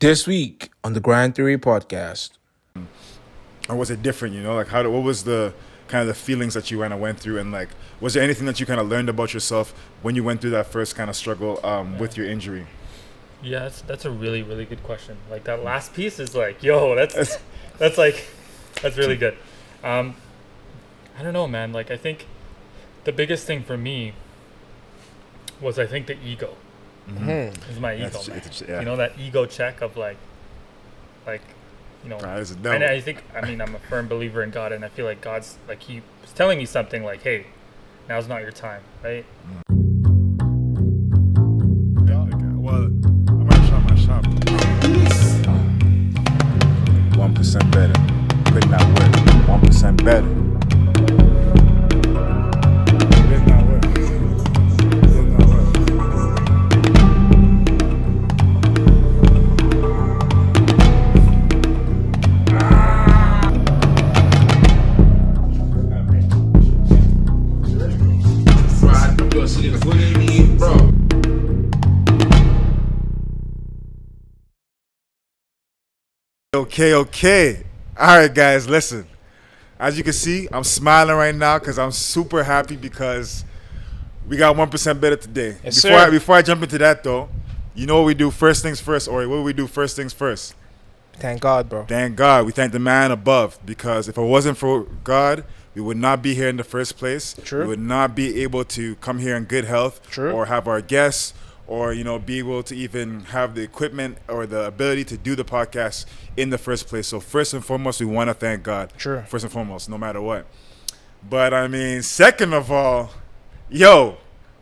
This week on the Grand Theory podcast. Or was it different, like what was the kind of the feelings that you kind of went through, and like was there anything that you kind of learned about yourself when you went through that first kind of struggle with your injury? Yeah, that's a really, really good question. Like that last piece is like, yo, that's really good. I don't know, man. Like I think the biggest thing for me was the ego. Mm-hmm. Is my ego, man. Yeah. That ego check of like and I'm a firm believer in God, and I feel like God's like he was telling me something like, hey, now's not your time, right? Well, I'm gonna shop my shop. 1% better. Could not work. 1% better. Okay. All right, guys, listen. As you can see, I'm smiling right now because I'm super happy because we got 1% better today. Yes, sir. Before I jump into that, though, you know what we do first things first, Ori? What do we do first things first? Thank God, bro. Thank God. We thank the man above, because if it wasn't for God, we would not be here in the first place. True. We would not be able to come here in good health. True. Or have our guests, or be able to even have the equipment or the ability to do the podcast in the first place. So first and foremost, we want to thank God. Sure. First and foremost, no matter what. But I mean, second of all,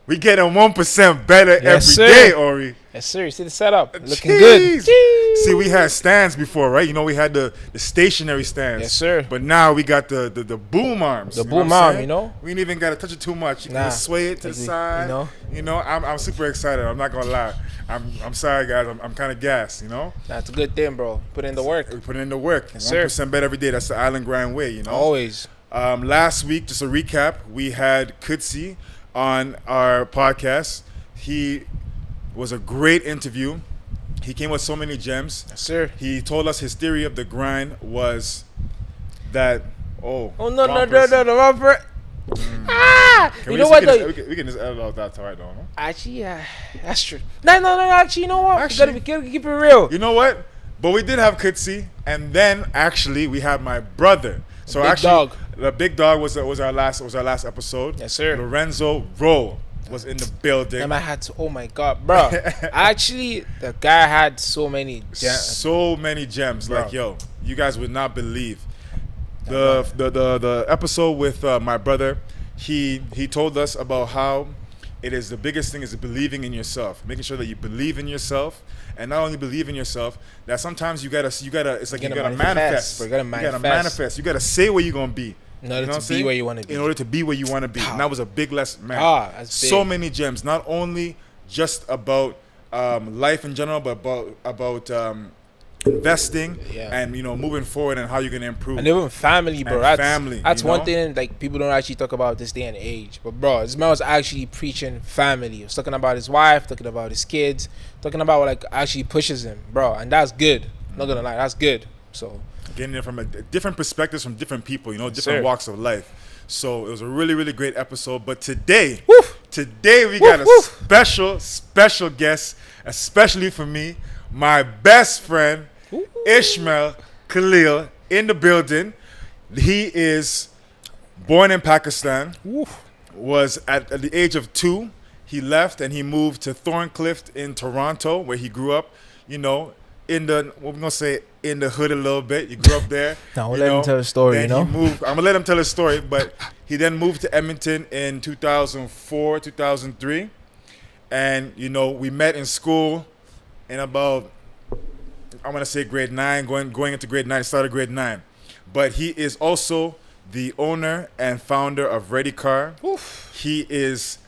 we getting 1% better Yes, every sir. day, Ori. Yes, sir. You see the setup? Looking Jeez. good. See, we had stands before, right? We had the stationary stands. Yes, sir. But now we got the boom arms. The you know boom what I'm arm, saying? We ain't even got to touch it too much. You Nah. can sway it to the side. I'm super excited. I'm not gonna lie. I'm sorry, guys. I'm kind of gassed. That's a good thing, bro. Put in the work. We put in the work. Yes, sir. 1% better every day. That's the Island Grind way. Always. Last week, just a recap, we had Kutsi on our podcast. He was a great interview. He came with so many gems. Yes, sir. He told us his theory of the grind was that, no, Can you we know just- what, we can though? just- we can just edit out that right now, no? Actually, that's true. No, actually, you know what? Actually- We gotta keep it real. You know what? But we did have Kutsi, and then actually we had my brother. So Big actually, dog. the big dog was our last episode. Yes, sir. Lorenzo Rowe was in the building. And I had to, oh my God, bro. Actually, the guy had so many gems. So many gems. Bro. Like, you guys would not believe the episode with my brother. He told us about how it is the biggest thing is believing in yourself, making sure that you believe in yourself, and not only believe in yourself, that sometimes you gotta it's like you gotta manifest. You gotta manifest. You gotta say where you're gonna be. In order to be where you want to be. In order to be where you want to be. And that was a big lesson, man. That's big. So many gems, not only just about life in general, but about investing and moving forward and how you're gonna improve. And even family, bro. And That's family, one thing like people don't actually talk about this day and age. But bro, this man was actually preaching family. He was talking about his wife, talking about his kids, talking about what like actually pushes him, bro. And that's good. Not gonna lie, that's good. So getting it from different perspectives from different people, different sir. walks of life. So it was a really, really great episode. But today we got a special guest, especially for me, my best friend, Ismail Khalil, in the building. He is born in Pakistan. Was at the age of 2, he left and he moved to Thorncliffe in Toronto, where he grew up. In the in the hood a little bit. You grew up there. Now we'll let him tell the story. Then he moved. I'm gonna let him tell his story, but he then moved to Edmonton in 2004, 2003, and we met in school in about, I'm gonna say grade 9, going into grade 9. Started grade 9, but he is also the owner and founder of ReadyCar. He is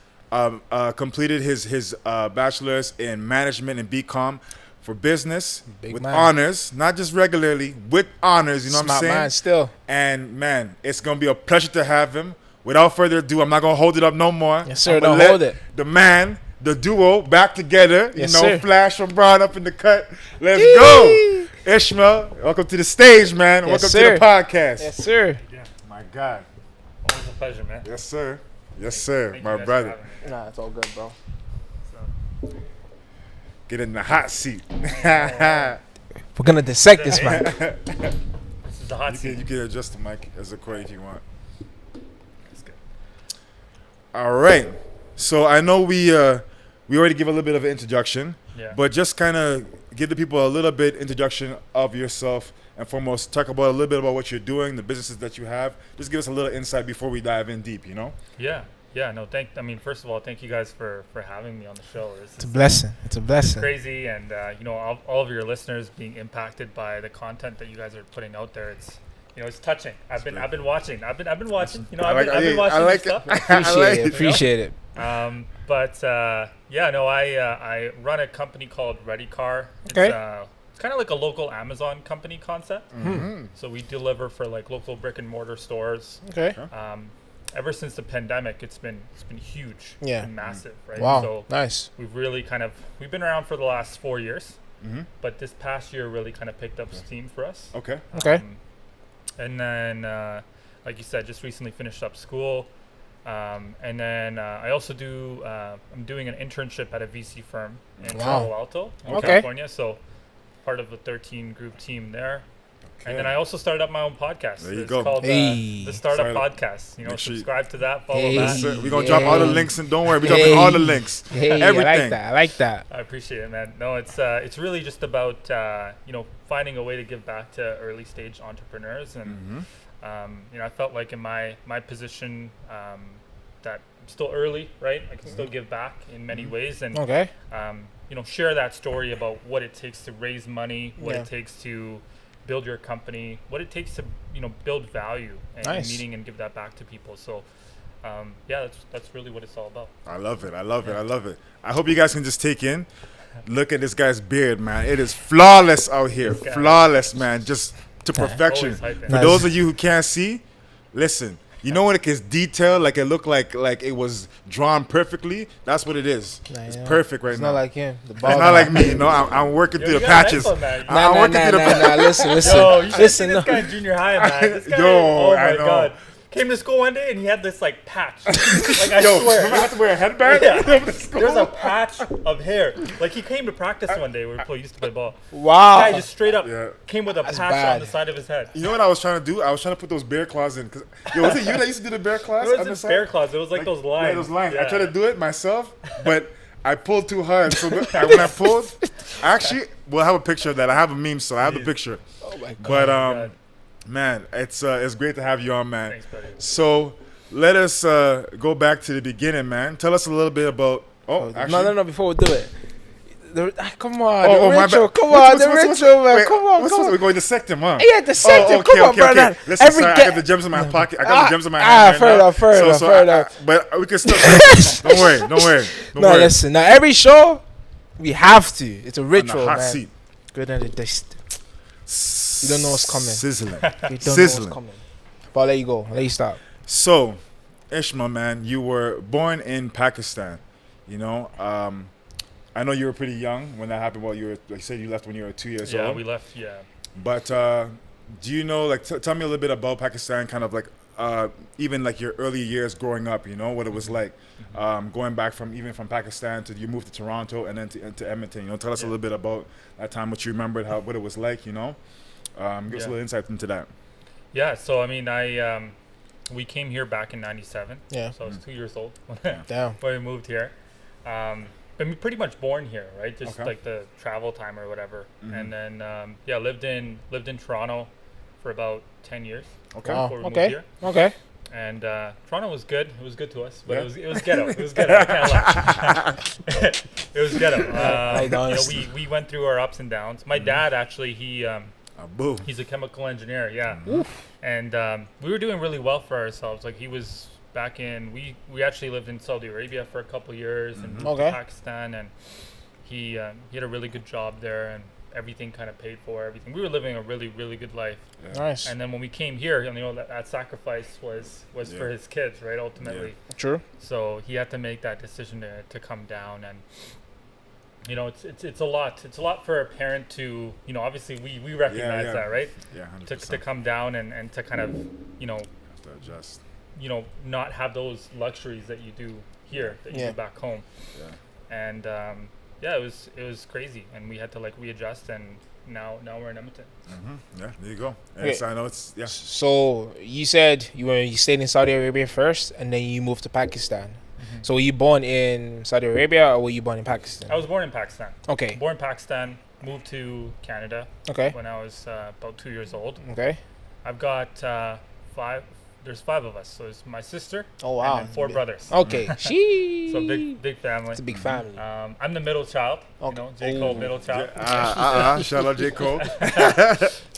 completed his bachelor's in management and BCom for business with honors, not just regularly, with honors. You know what I'm saying? Man still. And man, it's gonna be a pleasure to have him. Without further ado, I'm not gonna hold it up no more. Yes, sir. Don't hold it. The man, the duo back together. Yes, you know, sir. Flash from Brown up in the cut. Let's go. Ishmael, welcome to the stage, man. Yes, Welcome sir. to the podcast. Yes, sir. My God. Always a pleasure, man. Yes, sir. Yes, sir. Thank My you guys for brother. having me. Nah, it's all good, bro. So, Get in the hot seat. We're gonna dissect this, man. this is the hot seat. You can adjust the mic as a cord if you want. That's good. All right. So I know we already give a little bit of an introduction, Yeah. but just kind of give the people a little bit introduction of yourself, and foremost talk about a little bit about what you're doing, the businesses that you have. Just give us a little insight before we dive in deep. You know. Yeah. Yeah. No. I mean, first of all, thank you guys for having me on the show. This It's a is blessing. It's a blessing. crazy, and you know, all of your listeners being impacted by the content that you guys are putting out there. It's it's touching. I've been watching. I've been watching. You know, I've been watching I like your it. stuff. Appreciate it. Appreciate it. But yeah, no, I run a company called ReadyCar. It's, Okay. it's kind of like a local Amazon company concept. So we deliver for like local brick and mortar stores. Okay. Ever since the pandemic, it's been huge. Yeah. It's been massive, right? Wow. So Nice. we've really we've been around for the last 4 years, but this past year really kind of picked up steam for us. Okay. Okay. And then, like you said, just recently finished up school. And then I also I'm doing an internship at a VC firm in Wow. Palo Alto, in Okay. California. So part of a 13 group team there. Okay. And then I also started up my own podcast. There you It's go. called Hey. the Startup Startup. Podcast. You know, Make sure you- subscribe to that, follow Hey. that. So we're gonna drop all the Hey. links, and don't worry, we're dropping all the links. Hey, I Everything. like that. I like that. I appreciate it, man. No, it's really just about finding a way to give back to early stage entrepreneurs, and I felt like in my position that I'm still early, right? I can still give back in many ways, and Okay. share that story about what it takes to raise money, what Yeah. it takes to build your company, what it takes to build value and Nice. meaning and give that back to people. So yeah, that's really what it's all about. I love it. I love it. I love it. I hope you guys can just take in. Look at this guy's beard, man. It is flawless out here. guy. Flawless, man. Just to perfection. Always hyping. For those of you who can't see, listen. You know when it gets detailed, like it looked like it was drawn perfectly? That's what it is. Nah, It's you know, perfect right It's now. not like him. The It's bald not guy. like me, you know. I'm working Yo, through you the got a nice patches. one, man. Nah, I'm nah, working nah, through the nah, nah. Listen. Yo, you should Listen. see this guy in junior high, man. This guy, Yo, oh my I know. god. Came to school one day and he had this like patch. Like I Yo, swear. remember I had to wear a headband? Yeah. to school? There's a patch of hair. Like he came to practice one day. We used to play ball. Wow. Guy just straight up Yeah. came with a That's patch bad. on the side of his head. You know what I was trying to do? I was trying to put those bear claws in. Yo, was it you that used to do the bear claws? It on the wasn't side? bear claws. It was like those lines. Yeah, those lines. I Yeah. tried to do it myself, but I pulled too hard. So when I pulled, actually, we'll have a picture of that. I have a meme, so I have the picture. Oh my god. But God. man, it's great to have you on, man. Thanks, buddy. So let us go back to the beginning, man. Tell us a little bit about. Oh, actually, No. Before we do it, come on, Oh, the my ritual. bad. Come What's- on, the what's- ritual, man. wait, Come on, what's come supposed- on. We're going to dissect him, huh? Yeah, dissect him. Come on, bro. Listen, Every sorry, I get- got the gems in my pocket. I got the gems in my hand. right fair now. enough, fair enough, So fair I- enough. But we can still. Don't worry. Don't No, worry. listen. Now every show, we have to. It's a On ritual, the hot man. seat. Good at the dist. You don't know what's coming. Sizzling. You don't know Sizzling. what's coming. But I'll let you go. I'll let you stop. So, Ishmael, man, you were born in Pakistan. You know, I know you were pretty young when that happened. Well, you were, like you said, you left when you were 2 years Yeah, old. we left. Yeah. But do you know, like, tell me a little bit about Pakistan, kind of like even like your early years growing up, you know, what it was like going back from Pakistan to you moved to Toronto and then to Edmonton. You know, tell us a little bit about that time, what you remembered, what it was like, you know. Give us a little insight into that. Yeah. So I mean, we came here back in '97. Yeah. So I was 2 years old Damn. when we moved here. But pretty much born here, right? Just Okay. like the travel time or whatever. And then lived in Toronto for about 10 years. Okay. Wow. Before we moved Okay. here. Okay. And Toronto was good. It was good to us, but Yeah. it was ghetto. It was ghetto. I can't lie. It was ghetto. Like, honestly. we went through our ups and downs. My dad actually Boo. he's a chemical engineer. Yeah, and we were doing really well for ourselves. Like he was back in we actually lived in Saudi Arabia for a couple years and moved Okay. to Pakistan, and he had a really good job there, and everything kind of paid for, everything. We were living a really, really good life. Yeah. Nice. And then when we came here, you know, that sacrifice was Yeah. for his kids, right? Ultimately. True. So he had to make that decision to come down, and you know, it's a lot. It's a lot for a parent to, you know, obviously we recognize yeah. that, right? Yeah, 100%. To come down and to kind of, you know, Have to adjust. you know, not have those luxuries that you do here, that you Yeah. do back home. Yeah. And yeah, it was crazy, and we had to like readjust, and now we're in Edmonton. Yeah, there you go. And Okay. so I know it's So you said you stayed in Saudi Arabia first, and then you moved to Pakistan. So were you born in Saudi Arabia or were you born in Pakistan? I was born in Pakistan. Okay. Born in Pakistan, moved to Canada Okay. when I was about 2 years old. Okay. I've got five. There's 5 of us. So it's my sister. Oh wow. And then 4 brothers. Okay. She. So big family. It's a big family. I'm the middle child. You Okay. know, J. Cole, Ooh. middle child. shout out J. Cole.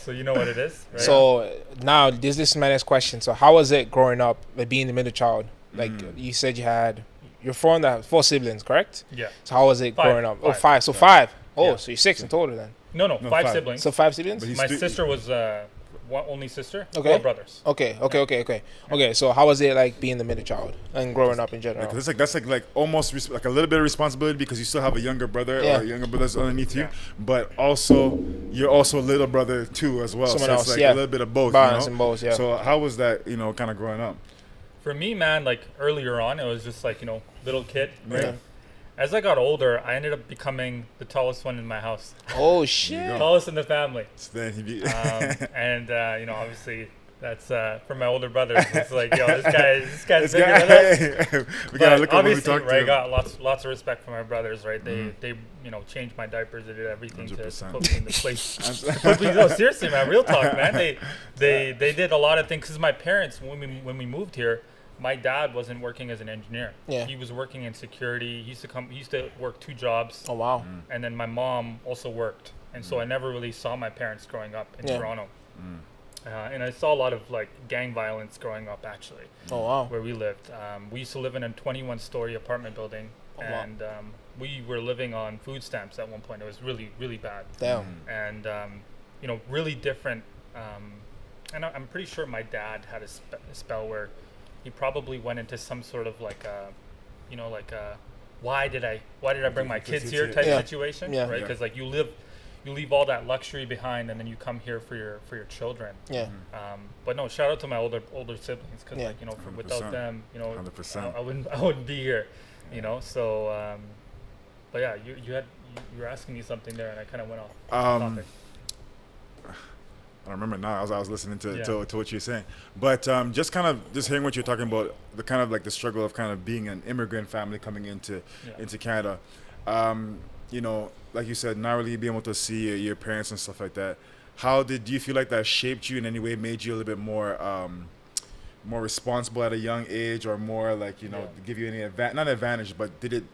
So you know what it is, right? So now this is my next question. So how was it growing up, like being the middle child? Like you said, you're 4 siblings, correct? Yeah. So how was it 5. growing up? Oh, 5. 5. So 5. Oh, Yeah. so you're 6 in total then. No, 5 5. siblings. So 5 siblings. But he's My stu- sister was one only sister. Okay. 4 brothers. Okay. So how was it like being the middle child and growing up in general? Because that's like almost like a little bit of responsibility because you still have a younger brother Yeah. or younger brothers underneath you, but also you're also a little brother too as well. Someone so else, it's like yeah. a little bit of both. Balance you know? in both, yeah. So how was that, you know, kind of growing up? For me, man, like earlier on, it was just like, you know, little kid. Right? Yeah. As I got older, I ended up becoming the tallest one in my house, Oh shit. tallest in the family. So then he be And you know, obviously, that's for my older brothers. It's like, yo, this guy's This bigger guy- than us. we gotta But look at when we obviously, talk to right, I him. got lots of respect for my brothers, right? They you know, changed my diapers, they did everything to 100%. put me in the place. Put me, no, seriously, man, real talk, man. They did a lot of things because my parents, when we moved here, my dad wasn't working as an engineer. Yeah. He was working in security. He used to work 2 jobs, Oh wow. and then my mom also worked, and so I never really saw my parents growing up in Yeah. Toronto. And I saw a lot of like gang violence growing up actually, Oh wow. where we lived. We used to live in a 21-story apartment building, Oh, wow. and we were living on food stamps at one point. It was really, really bad, Damn. and you know, really different. And I'm pretty sure my dad had a spell where he probably went into some sort of like a, you know, like a, why did I bring my kids here type Yeah. situation, Yeah. right? Yeah. Because like you leave all that luxury behind, and then you come here for your children. Yeah. But no, shout out to my older siblings, because Yeah. like, you know, 100%. without them, you know, 100%. I wouldn't be here, you know. So, but yeah, you were asking me something there, and I kind of went off topic. I don't remember now. I was listening to, Yeah. to what you're saying, but just hearing what you're talking about, the kind of like the struggle of kind of being an immigrant family coming into Canada. You know, like you said, not really being able to see your parents and stuff like that. Do you feel like that shaped you in any way, made you a little bit more responsible at a young age, or more like, you know, Yeah. give you any not advantage, but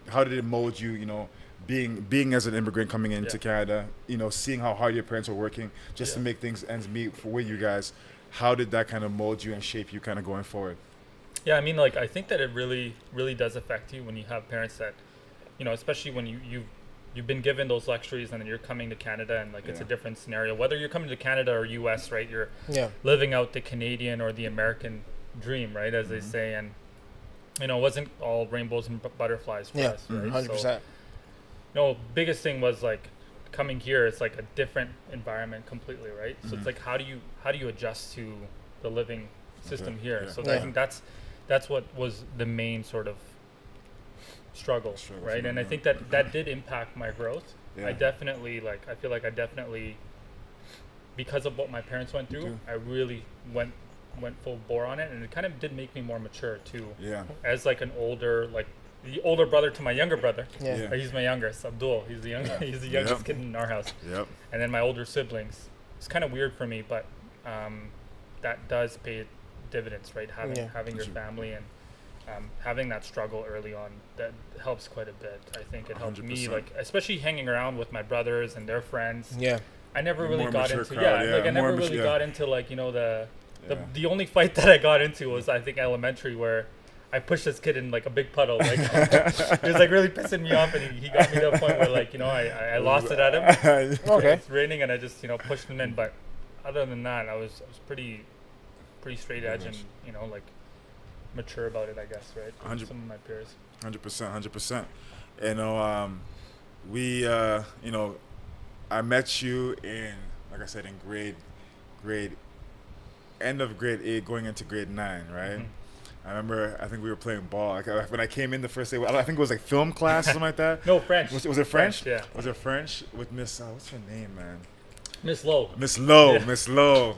how did it mold you? You know, being as an immigrant coming into Canada, you know, seeing how hard your parents were working just to make things ends meet for you guys. How did that kind of mold you and shape you kind of going forward? Yeah, I mean, like, I think that it really, really does affect you when you have parents that, you know, especially when you've been given those luxuries, and then you're coming to Canada, and like it's a Yeah. different scenario. Whether you're coming to Canada or US, right? You're Yeah. living out the Canadian or the American dream, right? As they say, and you know, it wasn't all rainbows and butterflies for Yeah. us, right? 100%. So, you know, biggest thing was like coming here. It's like a different environment completely, right? So it's like how do you adjust to the living system here? Yeah. So Yeah. I think that's what was the main sort of struggle, right? for And I you. think that did impact my growth. Yeah. I feel like I definitely, because of what my parents went through, Too. I really went full bore on it, and it kind of did make me more mature too. Yeah. As like the older brother to my younger brother. Yeah. Yeah. He's my youngest, Abdul. He's the he's the youngest Yep. kid in our house. Yep. And then my older siblings. It's kind of weird for me, but that does pay dividends, right? Having your family and having that struggle early on, that helps quite a bit. I think it helped me, 100%. like, especially hanging around with my brothers and their friends. Yeah. I never A really more got mature into crowd, like I more never mature- really got into, like, you know, the Yeah. only fight that I got into was, I think, elementary, where I pushed this kid in like a big puddle. Like he was like really pissing me off, and he got me to a point where like I lost it at him. Okay. It's raining, and I just pushed him in. But other than that, I was pretty straight edge and like mature about it, I guess, right? Some of my peers. 100%. We I met you in, like I said, in grade end of grade 8 going into grade 9, right? Mm-hmm. I remember, I think we were playing ball. Like, when I came in the first day, I think it was like film class or something like that. No, French. Was it French? Yeah. Was it French with Miss, what's her name, man? Miss Lowe. Miss Lowe. Yeah. Miss Lowe.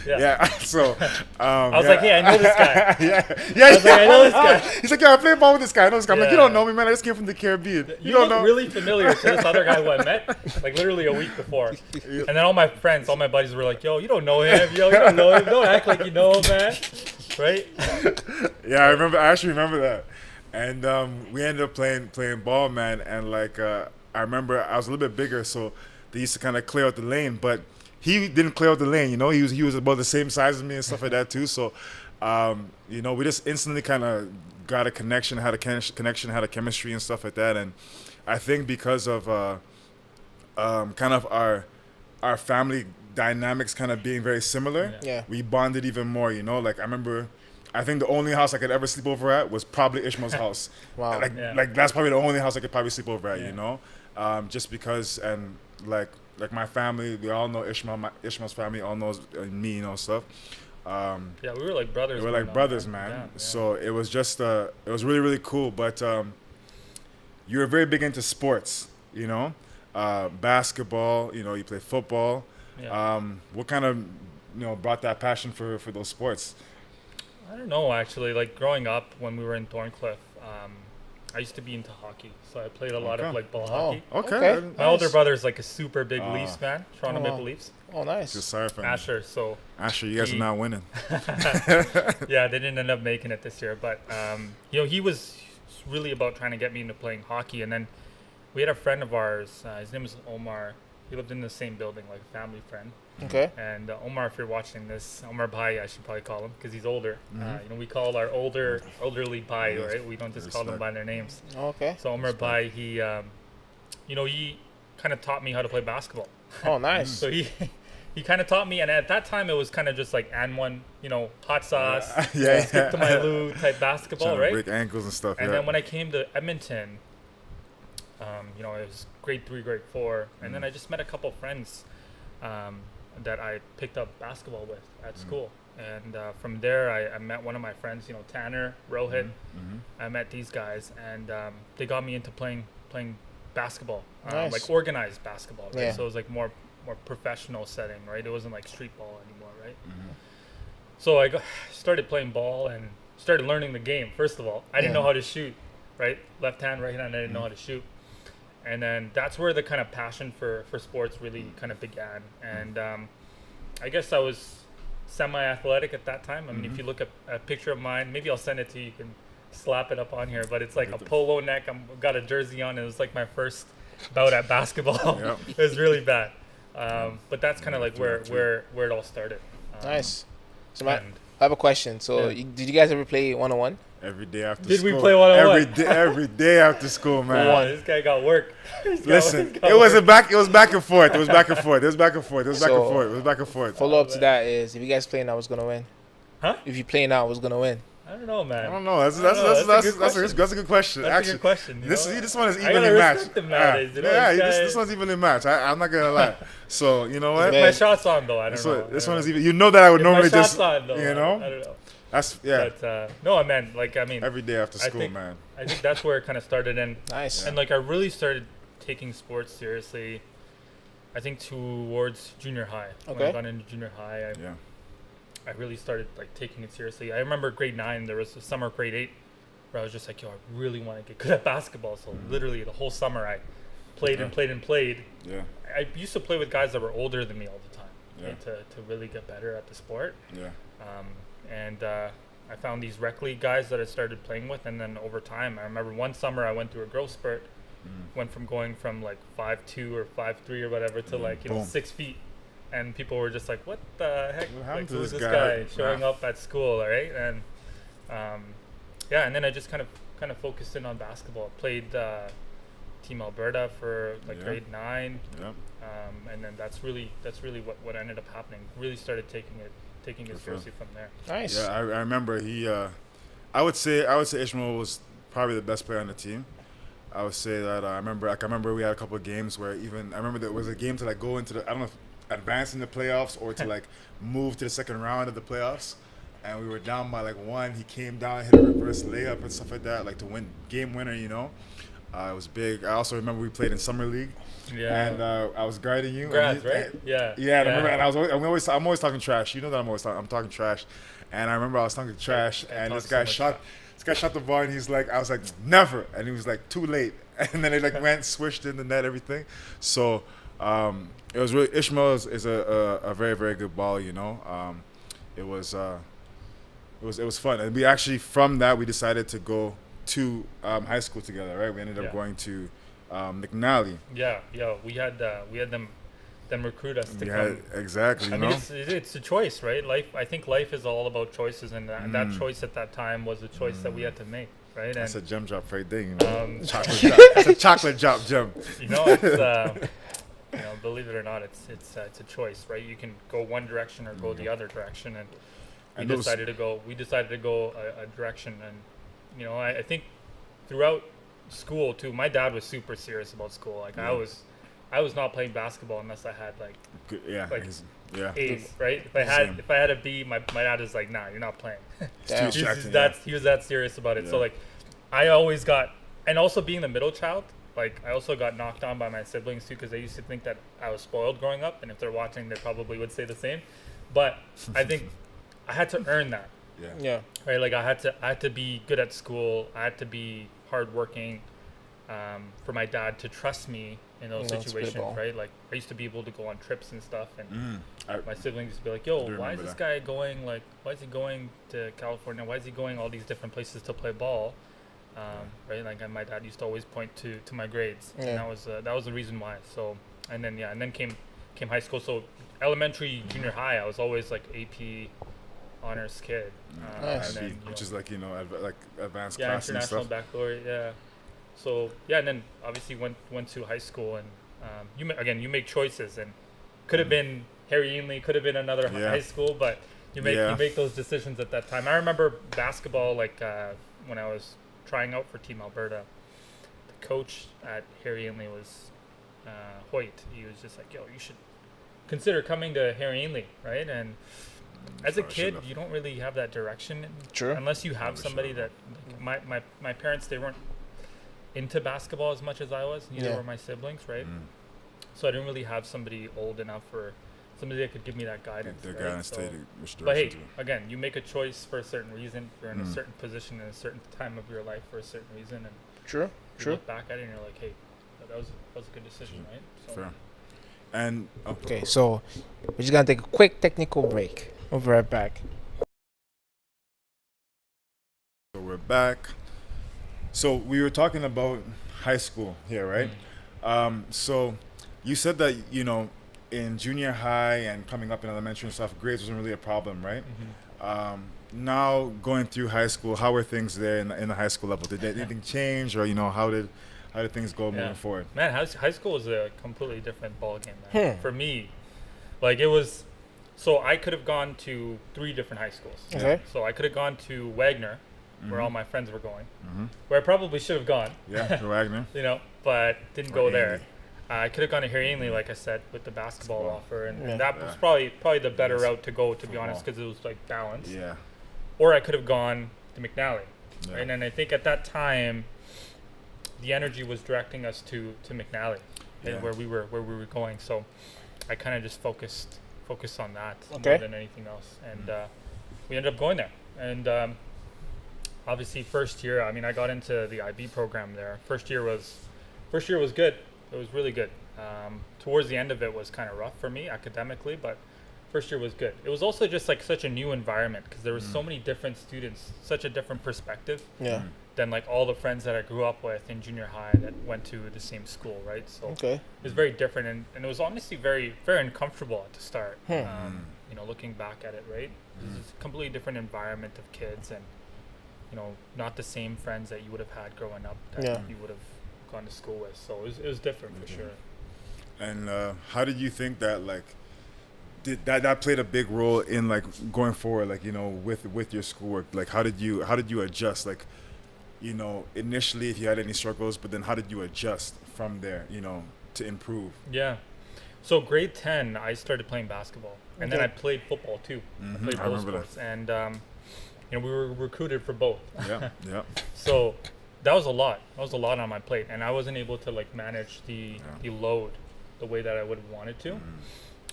Yeah. So, I was like, hey, I know this guy. Yeah. I was like, I know this guy. He's like, yeah, I play ball with this guy. I know this guy. I'm like, you Yeah. don't know me, man. I just came from the Caribbean. You don't look know. really familiar to this other guy who I met, like literally a week before. And then all my friends, all my buddies were like, yo, you don't know him. Yo, you don't know him. Don't act like you know him, man. Right? Yeah, I actually remember that. And we ended up playing ball, man. And like, I remember I was a little bit bigger, so they used to kind of clear out the lane, but he didn't clear out the lane. He was about the same size as me and stuff like that too. So, we just instantly kind of got a connection, had a chemistry and stuff like that. And I think because of kind of our family dynamics kind of being very similar, Yeah. we bonded even more. Like I remember, I think the only house I could ever sleep over at was probably Ishmael's house. Wow. Like that's probably the only house I could probably sleep over at. Yeah. Just because and like my family, we all know Ishmael's family all knows me, stuff. Yeah, we were like brothers. We were like brothers, man. Yeah. So it was just it was really, really cool. But you were very big into sports, basketball. You played football. Yeah. What kind of brought that passion for those sports? I don't know, actually. Like growing up when we were in Thorncliffe, I used to be into hockey, so I played a lot of like ball hockey. Okay. My older brother's like a super big Leafs fan, Toronto Oh, Maple wow. Leafs. Oh, nice. Just sorry for Asher, so Asher, you guys are not winning. yeah, they didn't end up making it this year, but he was really about trying to get me into playing hockey, and then we had a friend of ours. His name was Omar. He lived in the same building, like a family friend. Okay. And Omar, if you're watching this, Omar Bhai, I should probably call him because he's older. Mm-hmm. We call our elderly Bhai, Yes. right? We don't just call them by their names. Okay. So Omar Bhai, he kind of taught me how to play basketball. Oh, nice. So he kind of taught me, and at that time it was kind of just like and one, hot sauce, stick to my loo type basketball, Trying to right? break ankles and stuff. And then when I came to Edmonton, it was grade 3, grade 4, and then I just met a couple friends that I picked up basketball with at school. And from there, I met one of my friends, Tanner, Rohit. I met these guys, and they got me into playing basketball, Nice. like organized basketball, right? Yeah. So it was like more professional setting, right? It wasn't like street ball anymore, right? So I started playing ball and started learning the game. First of all, I didn't know how to shoot, right? Left hand, right hand, I didn't know how to shoot. And then that's where the kind of passion for sports really kind of began. And I guess I was semi-athletic at that time. I mean, if you look at a picture of mine, maybe I'll send it to you. You can slap it up on here. But it's like a polo neck. I've got a jersey on. It was like my first bout at basketball. It was really bad. But that's kind of like where it all started. Nice. So I and- have a question. So did you guys ever play 1-on-1? Every day after Did school. we play one-on-one? Every day after school, man. Wow, this guy got work. Listen, it was back and forth. It was back and forth. Follow up to that is, if you guys play now, who's gonna win? Huh? If you play now, who's gonna win? I don't know, man. I don't know. That's a good question. That's Actually, a good question. this one is I gotta evenly matched. respect him nowadays, This one's evenly matched. I'm not gonna lie. So you know what? Yeah. My shot's on though. I don't know. This one is even. You know that I would If normally my shot's just. on, though, You I know. don't know. That's But no, I mean, every day after I school, think- man. I think that's where it kind of started, and Nice. and like I really started taking sports seriously. I think towards junior high. When Okay. I got into junior high, Yeah. I really started like taking it seriously. I remember grade 9, there was a summer of grade 8 where I was just like, yo, I really want to get good at basketball. So literally the whole summer I played and played and played. Yeah. I used to play with guys that were older than me all the time, Yeah. right, to really get better at the sport. Yeah. And I found these rec league guys that I started playing with, and then over time, I remember one summer I went through a growth spurt, went from going from like 5'2" or 5'3" or whatever to like Boom. 6 feet, and people were just like, "What the heck? What happened Like, to who's this this guy?" guy showing up at school?" All right, and Yeah, and then I just kind of focused in on basketball. Played Team Alberta for like Yeah. grade 9, Yeah. and then that's really what ended up happening. Really started taking it For seriously from there. Nice. Yeah, I remember he. I would say Ishmael was probably the best player on the team. I would say that I remember we had a couple of games where even I remember there was a game to like go into the I don't know if advance in the playoffs or to like move to the second round of the playoffs, and we were down by like 1. He came down, hit a reverse layup and stuff like that, like to win game winner. It was big. I also remember we played in summer league. Yeah. And I was guiding you. Grads, and right? Yeah. Yeah, and I remember, and I'm always talking trash. You know that I'm talking trash. And I remember I was talking trash, and talk this guy so much shot the ball, and I was like, never, and he was like, too late, and then it like went, swished in the net, everything. So it was really Ishmael is a very very good baller. It was fun, and we actually from that we decided to go to high school together, right? We ended up going to McNally. Yeah, we had them recruit us to Yeah, come. exactly. I mean, it's a choice, right? I think life is all about choices, and that choice at that time was a choice that we had to make, right? And That's a gem drop right there, chocolate yeah. drop. That's a chocolate drop gem. It's believe it or not, it's a choice, right? You can go one direction or go the other direction, and we decided to go a direction, and I think throughout school too, my dad was super serious about school. Like I was not playing basketball unless I had like A's, right? If I had a B, my dad is like, nah, you're not playing. Damn. He was that serious about it. So like, I always got, and also being the middle child, like I also got knocked on by my siblings too, because they used to think that I was spoiled growing up, and if they're watching, they probably would say the same. But I think I had to earn that. Yeah. Right, like I had to be good at school. I had to be hardworking, for my dad to trust me in those situations, right? Like I used to be able to go on trips and stuff, and my siblings used to be like, "Yo, why is this guy going? Like, why is he going to California? Why is he going all these different places to play ball?" Right, like, and my dad used to always point to my grades, and that was the reason why. So, and then came high school. So, elementary, junior high, I was always like AP honors kid, Nice. and then, which is like like advanced yeah, class and international stuff. baccalaureate, yeah. So yeah, and then obviously went to high school, and you make choices, and could have been Harry Ainley, could have been another high school, but you make those decisions at that time. I remember basketball, like when I was trying out for Team Alberta, the coach at Harry Ainley was Hoyt. He was just like, "Yo, you should consider coming to Harry Ainley," right? And as a kid, you don't really have that direction, unless you have somebody that my parents, they weren't into basketball as much as I was. Neither were my siblings, right? So I didn't really have somebody old enough or somebody that could give me that guidance. But hey, again, you make a choice for a certain reason. You're in a certain position in a certain time of your life for a certain reason, and you look back at it and you're like, hey, that was a good decision, right? So. Fair. And Okay, so we're just gonna take a quick technical break. We'll be right back. So we're back. So we were talking about high school here, right? So you said that, in junior high and coming up in elementary and stuff, grades wasn't really a problem, right? Now going through high school, how were things there in the high school level? Did anything change, or how did things go moving forward? Man, high school was a completely different ballgame, man. For me. Like it was, so I could have gone to 3 different high schools. Okay. So I could have gone to Wagner, where all my friends were going, where I probably should have gone. Yeah, to Wagner. But didn't go there. Ainley. I could have gone to Harry Ainley, like I said, with the basketball offer, and that was probably the better route to go, to be honest, because it was like balanced. Yeah. Or I could have gone to McNally, right? And I think at that time, the energy was directing us to McNally, and where we were going. So I kind of just focused on that more than anything else, and we ended up going there. And obviously, first year, I mean, I got into the IB program there. First year was good. It was really good. Towards the end of it was kind of rough for me academically, but first year was good. It was also just like such a new environment because there was so many different students, such a different perspective than like all the friends that I grew up with in junior high that went to the same school, right? So it was very different, and it was honestly very, very uncomfortable at the start. Looking back at it, right? This is a completely different environment of kids, and not the same friends that you would have had growing up that Yeah. you would have gone to school with. So it was different for sure. And how did you think that did that played a big role in going forward, with your schoolwork? Like how did you adjust? Initially if you had any struggles, but then how did you adjust from there, to improve? Yeah. So grade 10, I started playing basketball, and then I played football too. I played both sports, and we were recruited for both. Yeah, yeah. So that was a lot. That was a lot on my plate, and I wasn't able to manage the load the way that I would have wanted to.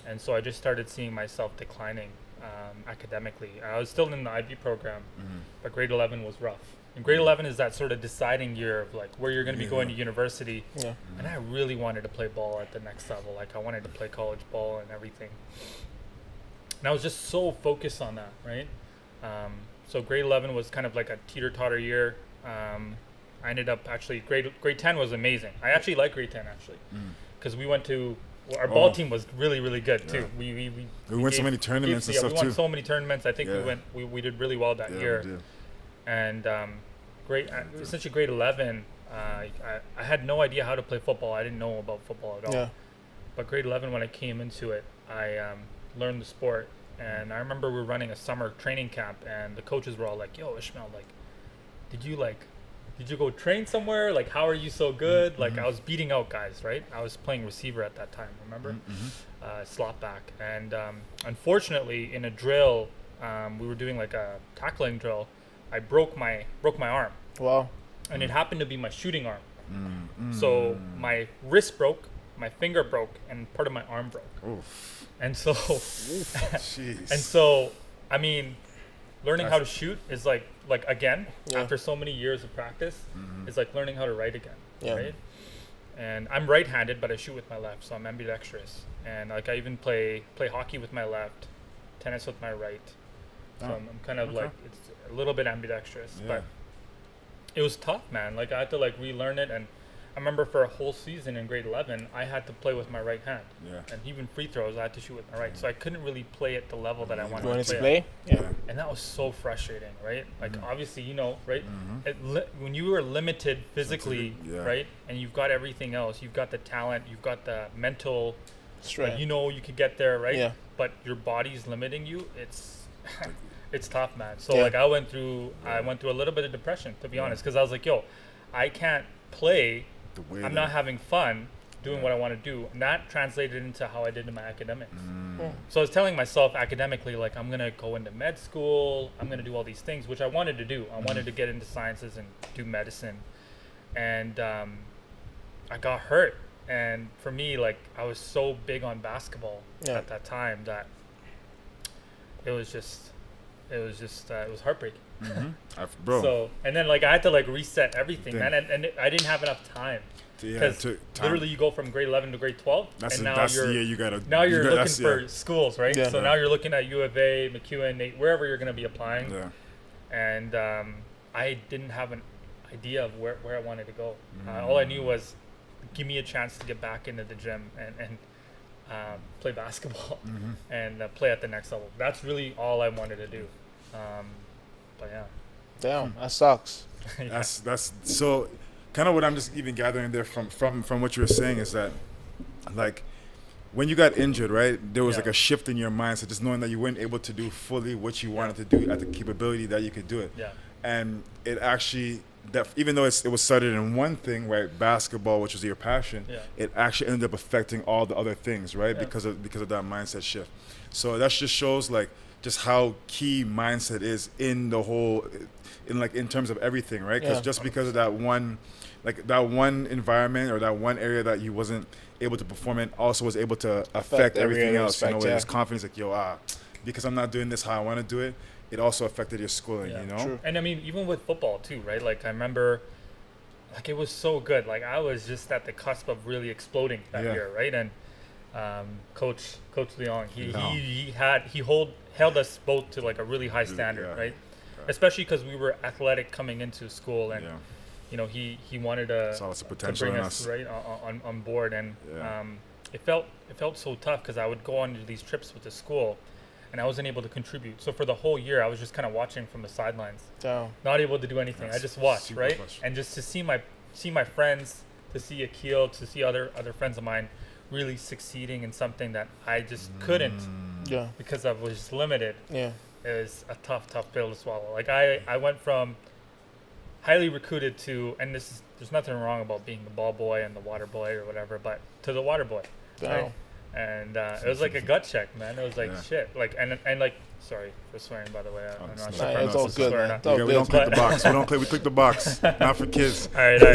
And so I just started seeing myself declining academically. I was still in the IB program, but grade 11 was rough. And grade 11 is that sort of deciding year of where you're going to be going to university. Yeah. And I really wanted to play ball at the next level. I wanted to play college ball and everything. And I was just so focused on that, right? So grade 11 was kind of like a teeter-totter year. I ended up actually, grade 10 was amazing. I actually like grade 10 actually, because we went to, our ball team was really, really good too. We went so many tournaments and stuff we won too. so many tournaments. I think we did really well that year. We did. And essentially grade 11, I had no idea how to play football. I didn't know about football at all. Yeah. But grade 11, when I came into it, I learned the sport. And I remember we were running a summer training camp, and the coaches were all like, "Yo, Ismail, did you go train somewhere? How are you so good?" I was beating out guys, right? I was playing receiver at that time, remember? Slot back. And unfortunately, in a drill, we were doing a tackling drill. I broke my arm. Wow. And it happened to be my shooting arm. So my wrist broke, my finger broke, and part of my arm broke. Oof. And so, Jeez. and so, I mean, learning how to shoot is again, after so many years of practice, it's like learning how to write again, right? And I'm right-handed, but I shoot with my left, so I'm ambidextrous. And I even play hockey with my left, tennis with my right. So I'm kind of it's a little bit ambidextrous, but it was tough, man. I had to relearn it, and I remember for a whole season in grade 11, I had to play with my right hand. Yeah. And even free throws, I had to shoot with my right. So I couldn't really play at the level that I wanted to play. Yeah. And that was so frustrating, right? Obviously, right? When you are limited physically, right? And you've got everything else, you've got the talent, you've got the mental strength. You could get there, right? Yeah. But your body's limiting you. It's tough, man. So I went through a little bit of depression, to be honest, because I was like, yo, I can't play. I'm not having fun doing what I want to do. And that translated into how I did in my academics. So I was telling myself academically, I'm going to go into med school. I'm going to do all these things, which I wanted to do. I wanted to get into sciences and do medicine. And I got hurt. And for me, I was so big on basketball at that time that it was heartbreaking. Bro. So, and then I had to reset everything, man, and I didn't have enough time. Because literally you go from grade 11 to grade 12, and now you're looking for schools, right? Yeah. So now you're looking at U of A, McEwen, Nate, wherever you're going to be applying. Yeah. And I didn't have an idea of where I wanted to go. All I knew was give me a chance to get back into the gym and play basketball and play at the next level. That's really all I wanted to do. But yeah. Damn, that sucks. That's so kind of what I'm just even gathering there from what you were saying is that when you got injured, right, there was a shift in your mindset, just knowing that you weren't able to do fully what you wanted to do at the capability that you could do it. Yeah. And it actually, that even though it was started in one thing, right, basketball, which was your passion, it actually ended up affecting all the other things, right, because of that mindset shift. So that just shows just how key mindset is in the whole, in terms of everything, right? Because just because of that one environment or that one area that you wasn't able to perform in also was able to affect everything else. Where there's confidence, because I'm not doing this how I want to do it, it also affected your schooling, True. And I mean, even with football too, right? I remember, it was so good. I was just at the cusp of really exploding that year, right? And Coach Leong, he held us both to a really high standard, right? Especially because we were athletic coming into school, and he wanted to bring us right on board, and it felt so tough because I would go on these trips with the school, and I wasn't able to contribute. So for the whole year, I was just kind of watching from the sidelines, Damn. not able to do anything. I just watched, super right? frustrating. And just to see my friends, to see Aquille, to see other friends of mine really succeeding in something that I just couldn't Yeah. because I was limited. Yeah. It was a tough pill to swallow. Like I went from highly recruited to, and there's nothing wrong about being the ball boy and the water boy or whatever, but to the water boy. Damn. Right? And it was like a gut check, man. It was like shit. Like and like, sorry for swearing, by the way. I'm not it's sure Nah, if I'm it's all supposed to good, swear or man. not. It's all Yeah, we good. don't click the box. We click the box. Not for kids. All right. I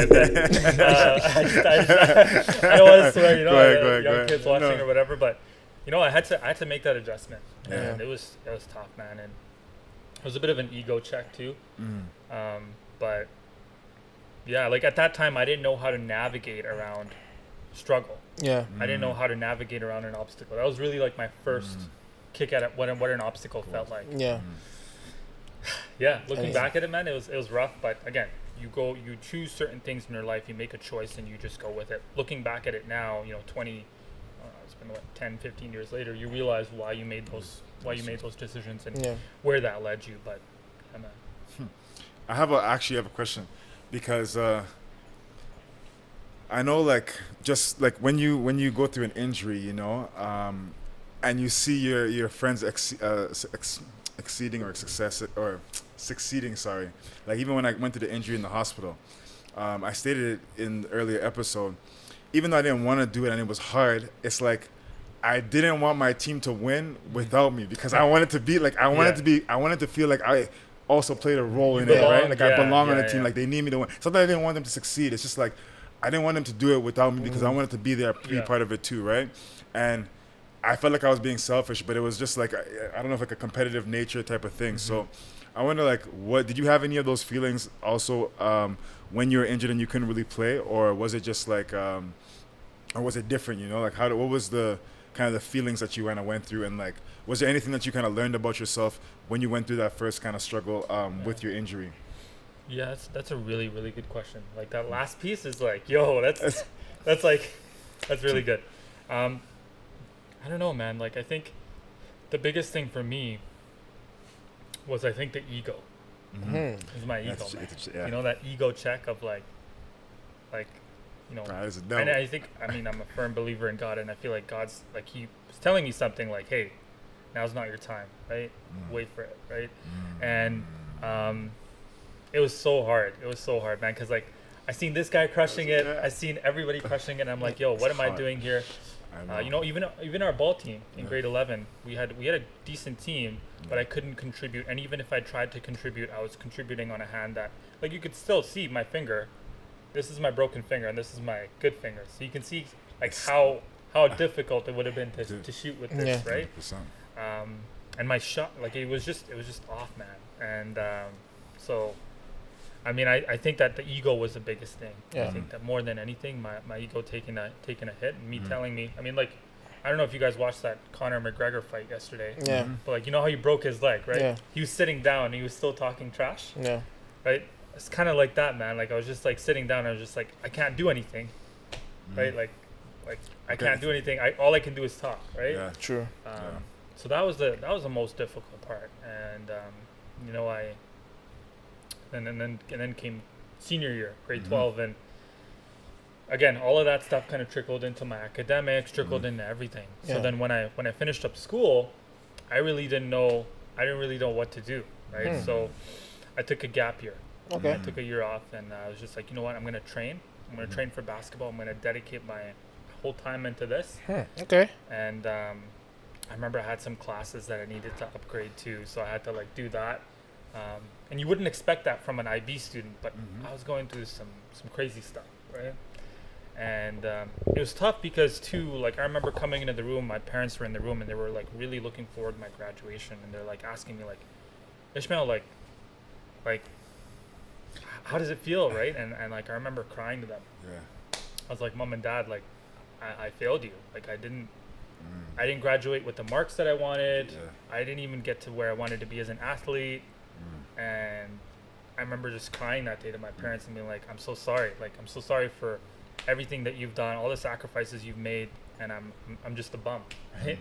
don't want to swear, Go ahead, young go ahead. kids watching No. or whatever. But I had to make that adjustment, Yeah. and it was tough, man. And it was a bit of an ego check too. But yeah, like at that time, I didn't know how to navigate around struggle. Yeah. I didn't know how to navigate around an obstacle. That was really like my first kick at it, what an obstacle felt like. Yeah. Yeah, looking And- back at it, man, it was rough. But again, you choose certain things in your life, you make a choice, and you just go with it. Looking back at it now, 20, it's been 10, 15 years later, you realize why you made those decisions and Yeah. where that led you. But I actually have a question, because I know, like, just like when you go through an injury, and you see your friends exceeding or succeeding. Sorry, like even when I went through the injury in the hospital, I stated it in the earlier episode. Even though I didn't want to do it and it was hard, it's like I didn't want my team to win without me, because I wanted to be like I wanted to feel like I also played a role in it, belong, right? Like I belong on yeah, the team. yeah. Like they need me to win. Sometimes I didn't want them to succeed. It's just like I didn't want them to do it without me, because I wanted to be there, be Yeah. part of it too, right? And I felt like I was being selfish, but it was just like I don't know, if like a competitive nature type of thing. So I wonder, like, what did you have any of those feelings also when you were injured and you couldn't really play, or was it just like, or was it different? Like what was the kind of the feelings that you kind of went through, and like was there anything that you kind of learned about yourself when you went through that first kind of struggle with your injury? yeah, that's a really, really good question. Like that last piece is like, yo, that's really good. I don't know, man. Like I think the biggest thing for me was the ego. Is my ego, man. Yeah. That ego check of like That is a and devil. I think, I'm a firm believer in God, and I feel like God's like, he was telling me something like, hey, now's not your time, right? Wait for it, right? And it was so hard. It was so hard, man, because like I seen this guy crushing it, I seen everybody crushing it, and I'm like, yo, what am I doing here? I know. Even our ball team in grade 11, we had a decent team, but I couldn't contribute. And even if I tried to contribute, I was contributing on a hand that, like, you could still see my finger. This is my broken finger, and this is my good finger. So you can see like how difficult it would have been to shoot with this, Yeah. right? 100%. And my shot, like, it was just off, man. And so, I mean, I think that the ego was the biggest thing. Yeah. I think that more than anything, my ego taking a hit, and me telling me, I mean, like, I don't know if you guys watched that Conor McGregor fight yesterday. Yeah. But like, how he broke his leg, right? Yeah. He was sitting down, and he was still talking trash, Yeah. right? It's kind of like that, man. Like I was just like sitting down, and I was just like, I can't do anything, right? Like I can't do anything. All I can do is talk, right? Yeah. True. So that was the most difficult part, and and then came senior year, grade 12, and again, all of that stuff kind of trickled into my academics, trickled into everything. Yeah. So then when I finished up school, I really didn't know what to do, right? So I took a gap year. Okay. I took a year off, and I was just like, you know what, I'm gonna train. I'm gonna train for basketball. I'm gonna dedicate my whole time into this. Okay. And I remember I had some classes that I needed to upgrade to, so I had to like do that. And you wouldn't expect that from an IB student, but I was going through some crazy stuff, right? And it was tough because too, like I remember coming into the room, my parents were in the room, and they were like really looking forward to my graduation, and they're like asking me like, Ishmael, like how does it feel, right? And like I remember crying to them. Yeah. I was like, Mom and Dad, like I failed you. Like I didn't graduate with the marks that I wanted. Yeah. I didn't even get to where I wanted to be as an athlete. And I remember just crying that day to my parents and being like, I'm so sorry. Like I'm so sorry for everything that you've done, all the sacrifices you've made, and I'm just a bum, right?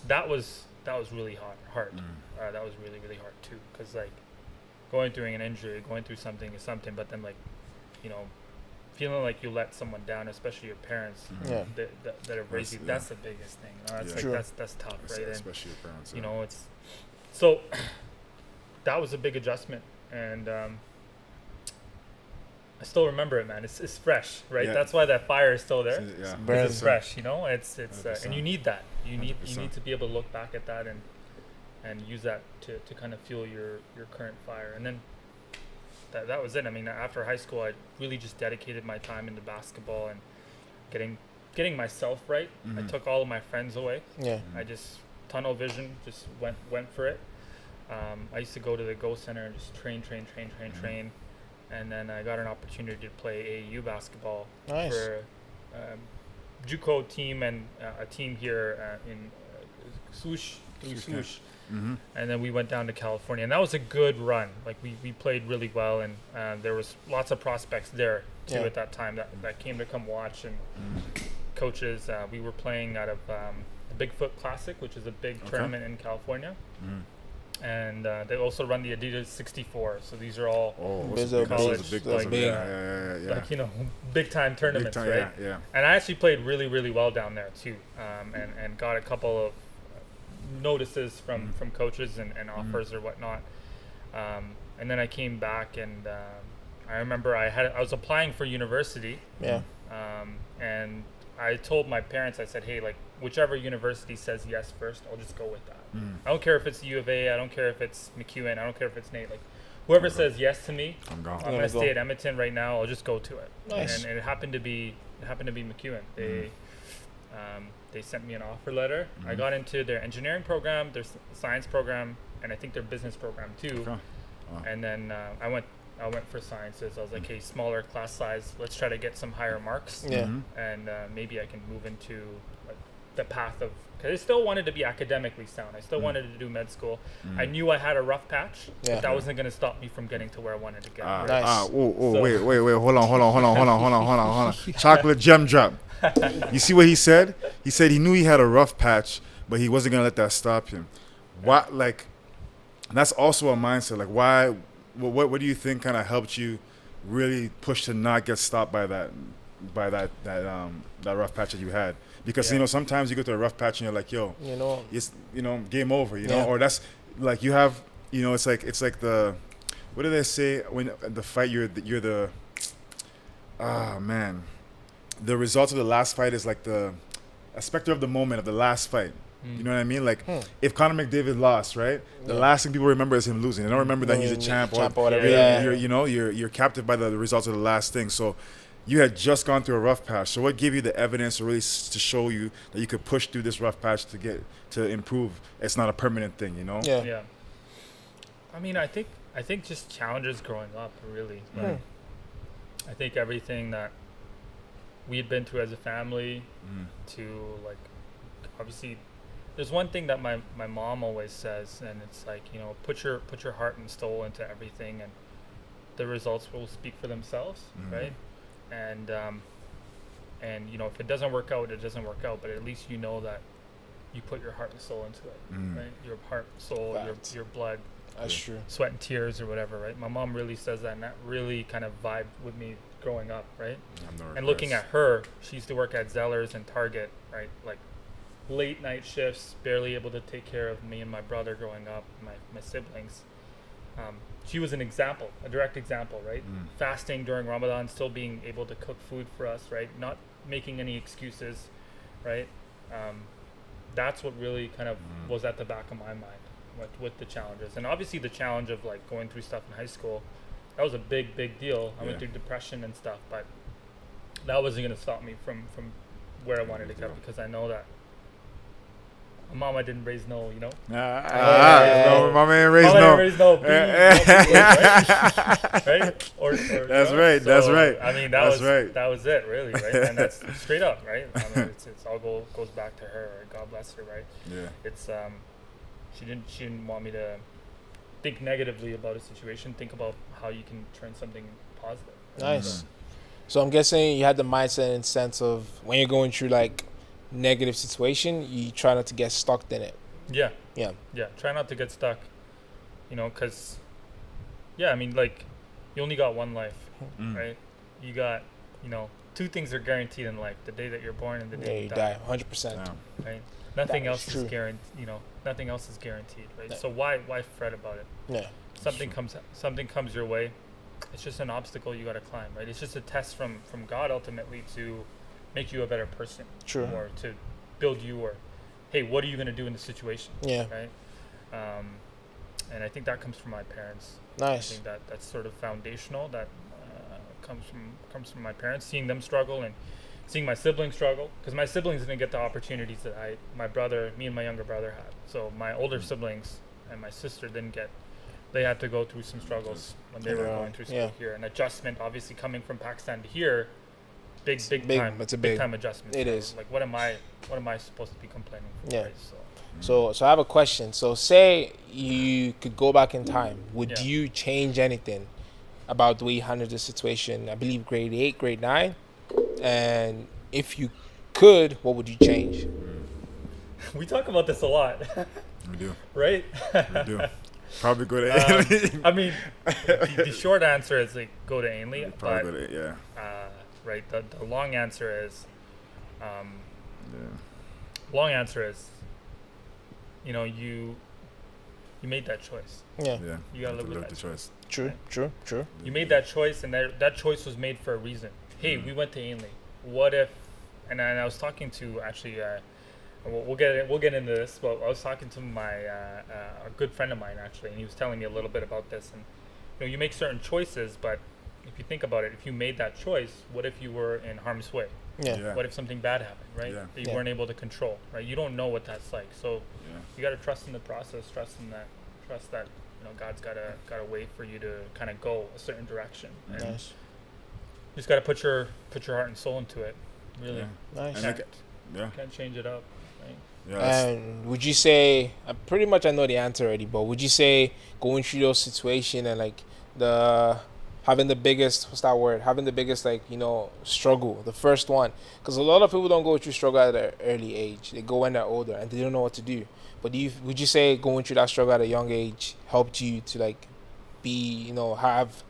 that was really hard. That was really, really hard too, because like going through an injury, going through something is something, but then like, you know, feeling like you let someone down, especially your parents that have raised you, that's the biggest thing. That's like that's tough, right? Especially your parents. You know, it's so that was a big adjustment, and I still remember it, man. It's fresh, right? Yeah. That's why that fire is still there. Yeah. It's fresh, you know. It's and you need that. You need 100%. to be able to look back at that and use that to kind of fuel your current fire. And then that was it. I mean, after high school, I really just dedicated my time into basketball and getting myself right. I took all of my friends away. Yeah. I just tunnel vision, just went for it. I used to go to the Go Center and just train. And then I got an opportunity to play AAU basketball for JUCO team and a team here in Swoosh. And then we went down to California, and that was a good run. Like we played really well, and there was lots of prospects there too at that time that came to come watch, and coaches. We were playing out of the Bigfoot Classic, which is a big tournament in California. And they also run the Adidas 64. So these are all college, like, you know, big time tournaments, right? Yeah. And I actually played really, really well down there too, and got a couple of notices from coaches and offers or whatnot. And then I came back, and I remember I was applying for university. Yeah. And I told my parents, I said, hey, like, whichever university says yes first, I'll just go with that. I don't care if it's U of A, I don't care if it's McEwen, I don't care if it's Nate. Like, whoever says yes to me, I'm gone. I'm gonna stay at Edmonton right now. I'll just go to it. Nice. And it happened to be McEwen. They sent me an offer letter. I got into their engineering program, their science program, and I think their business program too. Okay. Wow. And then I went for sciences. I was like, hey, smaller class size. Let's try to get some higher marks. Yeah. And maybe I can move into like the path of, because I still wanted to be academically sound. I still wanted to do med school. I knew I had a rough patch, but that wasn't going to stop me from getting to where I wanted to get. Nice. Wait, hold on. Chocolate gem drop. You see what he said? He said he knew he had a rough patch, but he wasn't gonna let that stop him. Why? Like, that's also a mindset. Like, why? What do you think kind of helped you really push to not get stopped by that rough patch that you had? Because you know, sometimes you go through a rough patch and you're like, yo, it's game over, you know, or that's like you have, you know, it's like the, what do they say when the fight you're the man, the result of the last fight is like a specter of the moment of the last fight. You know what I mean? Like, if Conor McDavid lost, right? The last thing people remember is him losing. They don't remember that he's a champ or whatever. You're captive by the results of the last thing. So you had just gone through a rough patch. So what gave you the evidence to really to show you that you could push through this rough patch to improve? It's not a permanent thing, you know? Yeah. I mean, I think just challenges growing up, really. Like, I think everything that we had been through as a family to, like, obviously there's one thing that my mom always says, and it's like, you know, put your heart and soul into everything, and the results will speak for themselves, right? And you know, if it doesn't work out, it doesn't work out, but at least you know that you put your heart and soul into it, right? Your heart, soul, your blood, that's true, sweat and tears or whatever, right? My mom really says that, and that really kind of vibed with me growing up, right? And looking at her, she used to work at Zellers and Target, right? Like, late night shifts, barely able to take care of me and my brother growing up, my siblings. She was an example, a direct example, right? Fasting during Ramadan, still being able to cook food for us, right? Not making any excuses, right? That's what really kind of was at the back of my mind with the challenges. And obviously the challenge of like going through stuff in high school, that was a big deal. I went through depression and stuff, but that wasn't going to stop me from where I wanted to go, because I know that my mama didn't raise no, you know. No, my man raised no. Right? Or that's right. So, that's right. I mean, that was it, really, right? And that's straight up, right? I mean, it's all goes back to her. Right? God bless her, right? Yeah. It's she didn't want me to think negatively about a situation. Think about how you can turn something positive. Nice. So I'm guessing you had the mindset and sense of when you're going through like negative situation, you try not to get stuck in it. Yeah. Yeah. Yeah. Try not to get stuck. Because, yeah, I mean, like, you only got one life, right? You got, two things are guaranteed in life: the day that you're born and the Yeah, day you you die. 100%. Right? Nothing That is else is true. guaranteed. Nothing else is guaranteed, right? Yeah. So why fret about it? Yeah. Something comes your way. It's just an obstacle you got to climb, right? It's just a test from God ultimately to make you a better person, True. or to build you, or hey, what are you gonna do in the situation? Yeah. Right. And I think that comes from my parents. I Nice. think that's sort of foundational. That comes from my parents, seeing them struggle and seeing my siblings struggle, because my siblings didn't get the opportunities that me and my younger brother had. So my older siblings and my sister didn't get. They had to go through some struggles when they were going through school here. An adjustment, obviously, coming from Pakistan to here, big time. It's a big big time adjustment. It so, is. like, what am I supposed to be complaining for? Yeah. Right? So I have a question. So say you could go back in time. Would Yeah. you change anything about the way you handled the situation? I believe grade 8, grade 9. And if you could, what would you change? We talk about this a lot, We do. right? We do. Probably go to I mean, the short answer is like go to Ainley, Probably but go to, right, the long answer is, yeah. long answer is, you made that choice. Yeah. Yeah. You gotta Have live to with the that choice. True. You made that choice, and that choice was made for a reason. Hey, we went to Ainley. What if? And I was talking to actually, we'll get into this. But I was talking to my a good friend of mine actually, and he was telling me a little bit about this. And you make certain choices, but if you think about it, if you made that choice, what if you were in harm's way? Yeah. What if something bad happened, right? Yeah. That you weren't able to control, right? You don't know what that's like. So Yeah. you got to trust in the process, trust that God's got a way for you to kind of go a certain direction. And Nice. you just got to put your heart and soul into it. Really, Yeah. Nice. And can't, like, yeah. can't change it up. Right? Yeah. That's, And would you say, pretty much I know the answer already, but would you say going through those situations and like having the biggest, struggle, the first one? Because a lot of people don't go through struggle at an early age. They go when they're older and they don't know what to do. But would you say going through that struggle at a young age helped you to like be, have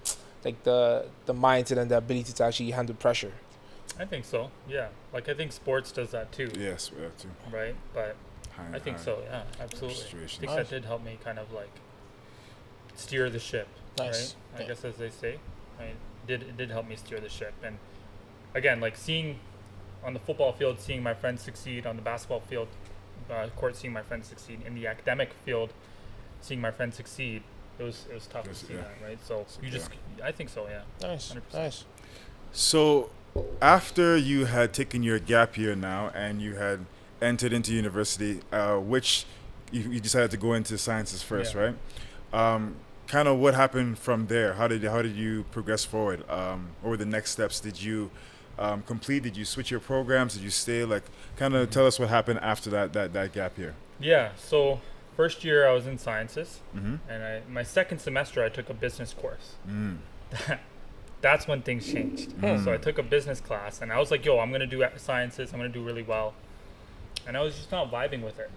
like the mindset and the ability to actually handle pressure? I think so. Yeah, like I think sports does that too. yes, we have to. Right, but High- I think high so. Yeah, absolutely. I situation. think Nice. that did help me kind of like steer the ship. Nice. Right? I Yeah. guess as they say, right? It did help me steer the ship. And again, like seeing on the football field, seeing my friends succeed, on the basketball field, court, seeing my friends succeed, in the academic field, seeing my friends succeed, it was tough Yes, to see yeah. that, right? So I think so, yeah. Nice. 100%. Nice. So, after you had taken your gap year now and you had entered into university, which you decided to go into sciences first, Yeah. right? Kind of what happened from there? How did you progress forward? What were the next steps? Did you complete? Did you switch your programs? Did you stay? Like, kind of tell us what happened after that gap year. Yeah, so first year I was in sciences, Mm-hmm. and my second semester I took a business course. Mm. That's when things changed. So I took a business class, and I was like, yo, I'm going to do sciences. I'm going to do really well. And I was just not vibing with it.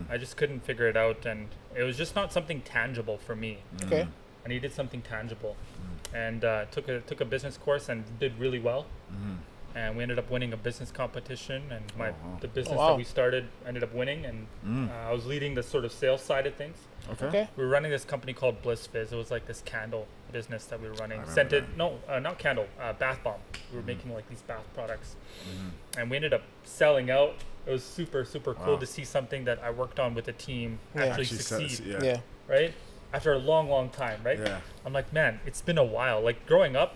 I just couldn't figure it out, and it was just not something tangible for me. Okay. I needed something tangible. And took a business course and did really well. And we ended up winning a business competition, and the business wow. that we started ended up winning, and I was leading the sort of sales side of things. Okay. We were running this company called Bliss Fizz. It was like this candle business that we were running. remember Scented, that. no, not candle, bath bomb. We were making like these bath products, and we ended up selling out. It was super cool Wow. to see something that I worked on with a team Yeah. actually Actually, succeed. Yeah. Right after a long time, right? Yeah. I'm like, man, it's been a while. Like growing up,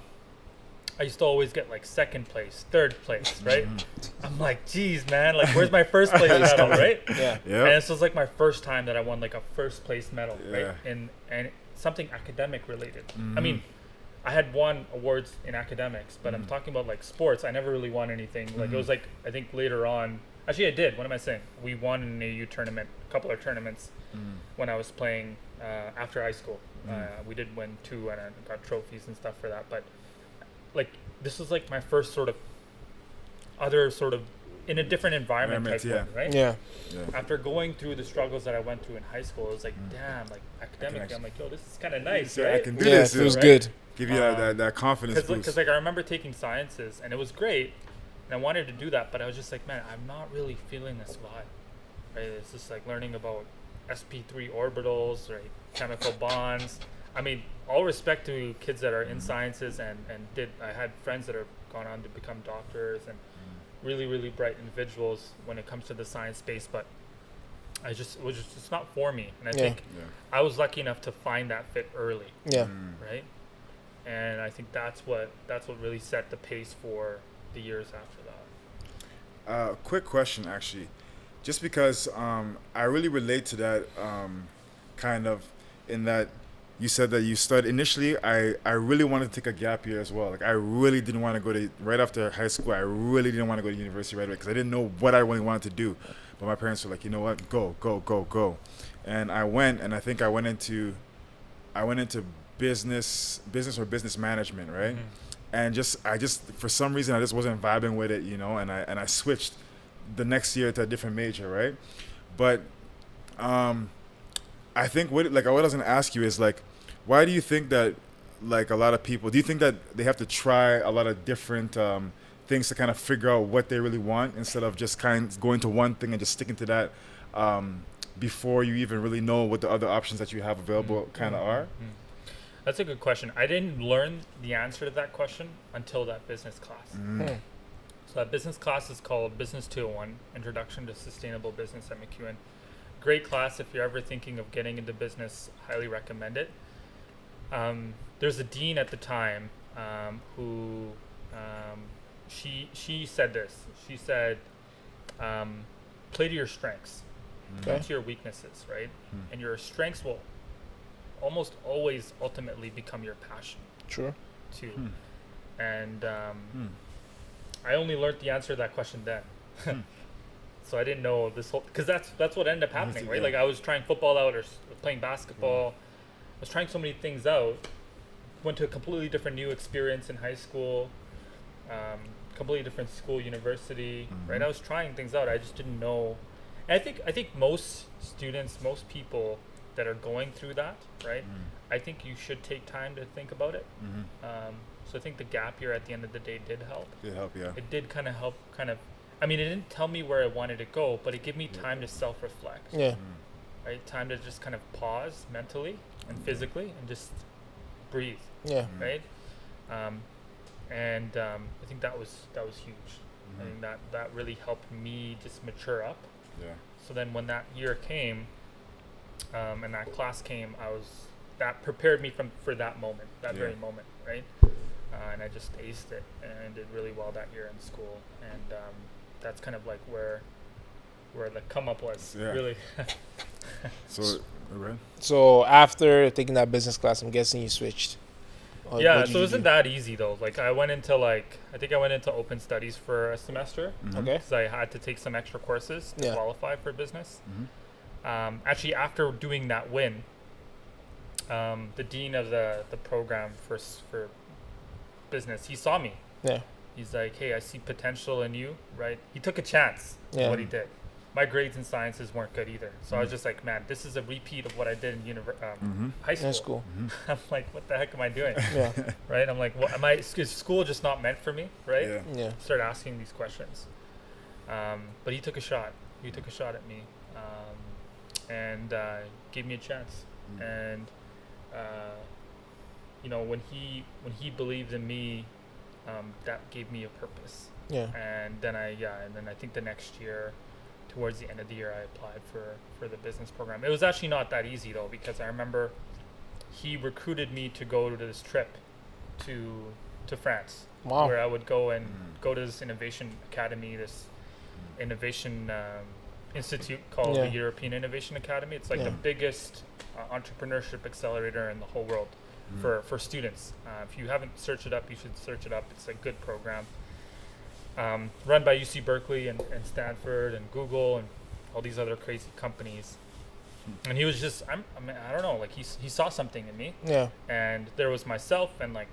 I used to always get like second place, third place, right? I'm like, geez, man, like where's my first place medal, right? Yeah. Yeah. And this was like my first time that I won like a first place medal, right? Yeah. And something academic related. I mean, I had won awards in academics, but I'm talking about like sports. I never really won anything. Like it was like, I think later on, actually I did. What am I saying? We won an AU tournament, a couple of tournaments when I was playing after high school. We did win 2 and I got trophies and stuff for that. But like this was like my first sort of other sort of in a different environment type Yeah. way, right? Yeah. After going through the struggles that I went through in high school, it was like, damn, like academically, I'm like, yo, this is kind of nice, Yeah, right? I can do Yeah, this. it was right? good. Give you that confidence boost. Because like I remember taking sciences and it was great, and I wanted to do that, but I was just like, man, I'm not really feeling this vibe, right? It's just like learning about sp3 orbitals, right? Chemical bonds. I mean, all respect to kids that are in sciences and I had friends that have gone on to become doctors and really, really bright individuals when it comes to the science space, but it was just not for me. And I think I was lucky enough to find that fit early, Yeah. right? And I think that's what really set the pace for the years after that. Quick question, actually, just because I really relate to that kind of in that you said that you studied initially. I really wanted to take a gap year as well. Like I really didn't want to go to right after high school. I really didn't want to go to university right away because I didn't know what I really wanted to do. But my parents were like, you know what, go. And I went, and I think I went into business or business management, right? And I just for some reason I just wasn't vibing with it, you know, and I switched the next year to a different major, right? But I think what I was gonna ask you is like, why do you think that like a lot of people, do you think that they have to try a lot of different things to kind of figure out what they really want instead of just kind of going to one thing and just sticking to that before you even really know what the other options that you have available kind of are? That's a good question. I didn't learn the answer to that question until that business class. So that business class is called Business 201, Introduction to Sustainable Business at McEwen. Great class if you're ever thinking of getting into business. Highly recommend it. There's a dean at the time who she said this. She said, play to your strengths, not to your weaknesses, right? And your strengths will almost always ultimately become your passion. True. Too. And I only learned the answer to that question then. So I didn't know this whole, because that's what ended up happening, right? Like I was trying football out or playing basketball. I was trying so many things out. Went to a completely different new experience in high school, completely different school, university, right? I was trying things out. I just didn't know. And I think most students, most people that are going through that, right? I think you should take time to think about it. So I think the gap year at the end of the day did help. Yeah. It did kind of help. I mean, it didn't tell me where I wanted to go, but it gave me time to self-reflect. Yeah. Right, time to just kind of pause mentally and physically and just breathe. Yeah. Right, and I think that was huge. I think that really helped me just mature up. Yeah. So then when that year came, and that class came, that prepared me for that moment, very moment, right? And I just aced it and did really well that year in school, and that's kind of like where the come up was really. So after taking that business class, I'm guessing you switched. So it wasn't that easy though. Like I went into open studies for a semester. Okay. Because I had to take some extra courses to qualify for business. Actually, after doing that win, the dean of the program for business, he saw me. Yeah. He's like, hey, I see potential in you, right? He took a chance in what he did. My grades in sciences weren't good either. So I was just like, man, this is a repeat of what I did in high school. That's cool. I'm like, what the heck am I doing? Yeah. Right? I'm like, is school just not meant for me? Right? Yeah. Start asking these questions. But he took a shot. He took a shot at me and gave me a chance. And, when he believed in me, that gave me a purpose. Yeah. And then I think the next year, towards the end of the year, I applied for the business program. It was actually not that easy though, because I remember he recruited me to go to this trip to France. Wow. Where I would go to this innovation academy, this innovation institute called the European Innovation Academy. It's like the biggest entrepreneurship accelerator in the whole world for students. If you haven't searched it up, you should search it up. It's a good program. Run by UC Berkeley and Stanford and Google and all these other crazy companies. And he was just, I don't know, like he saw something in me. Yeah. And there was myself and like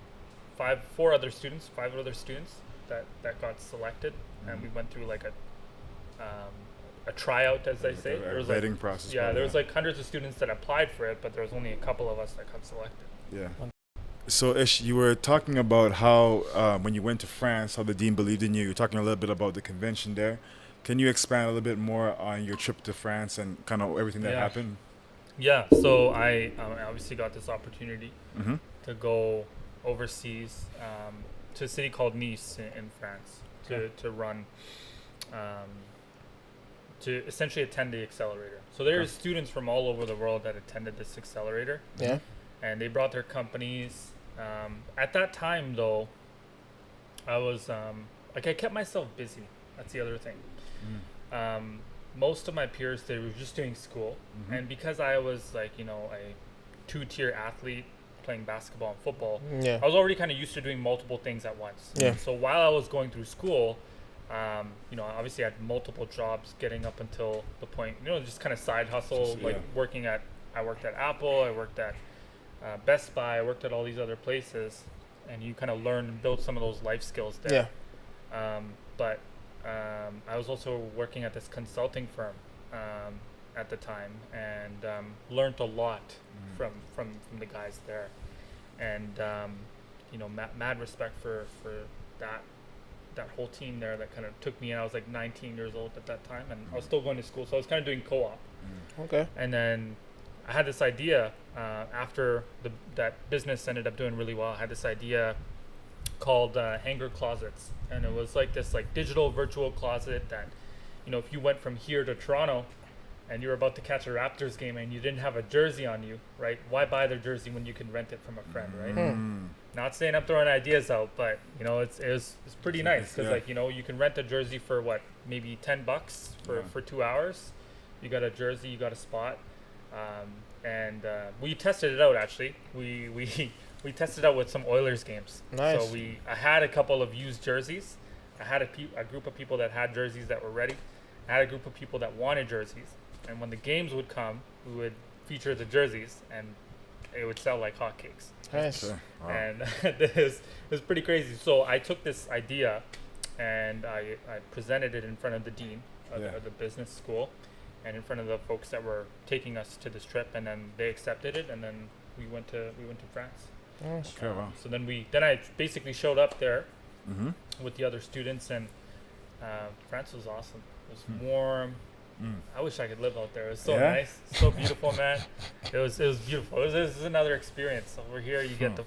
five other students that got selected. And we went through like a a tryout, as they say. A There was vetting process. yeah, probably, there was like hundreds of students that applied for it, but there was only a couple of us that got selected. Yeah. So Ish, you were talking about how when you went to France, how the dean believed in you. You're talking a little bit about the convention there. Can you expand a little bit more on your trip to France and kind of everything that Yeah. happened? Yeah, so I obviously got this opportunity Mm-hmm. to go overseas to a city called Nice in France to run, to essentially attend the accelerator. So there's students from all over the world that attended this accelerator, Yeah. and they brought their companies. At that time, though, I was like I kept myself busy. That's the other thing. Most of my peers, they were just doing school, and because I was like, you know, a 2-tier athlete playing basketball and football, Yeah. I was already kind of used to doing multiple things at once. Yeah. So while I was going through school, you know, obviously I had multiple jobs getting up until the point, you know, just kind of side hustle, Just, like yeah. I worked at Apple, I worked at Best Buy, I worked at all these other places, and you kind of learn and build some of those life skills there. Yeah. But I was also working at this consulting firm at the time, and learned a lot from the guys there, and you know, mad respect for that whole team there that kind of took me in. I was like 19 years old at that time, and I was still going to school, so I was kind of doing co-op. Okay. And then I had this idea after that business ended up doing really well. I had this idea called hanger closets, and it was like this like digital virtual closet that, you know, if you went from here to Toronto and you were about to catch a Raptors game and you didn't have a jersey on you, right? Why buy their jersey when you can rent it from a friend, right? Not saying I'm throwing ideas out, but you know, it's pretty nice because like, you know, you can rent a jersey for what, maybe $10 for 2 hours. You got a jersey, you got a spot, and we tested it out actually. We tested out with some Oilers games. Nice. So I had a couple of used jerseys. I had a group of people that had jerseys that were ready. I had a group of people that wanted jerseys. And when the games would come, we would feature the jerseys, and it would sell like hotcakes. Nice. Sure. Wow. And it was pretty crazy. So I took this idea, and I presented it in front of the dean of the business school, and in front of the folks that were taking us to this trip, and then they accepted it, and then we went to France. Nice. Okay, wow. So then I basically showed up there Mm-hmm. with the other students, and France was awesome. It was warm. I wish I could live out there. It was so Yeah? nice, so beautiful, man. It was beautiful. This is another experience. Over here, you get the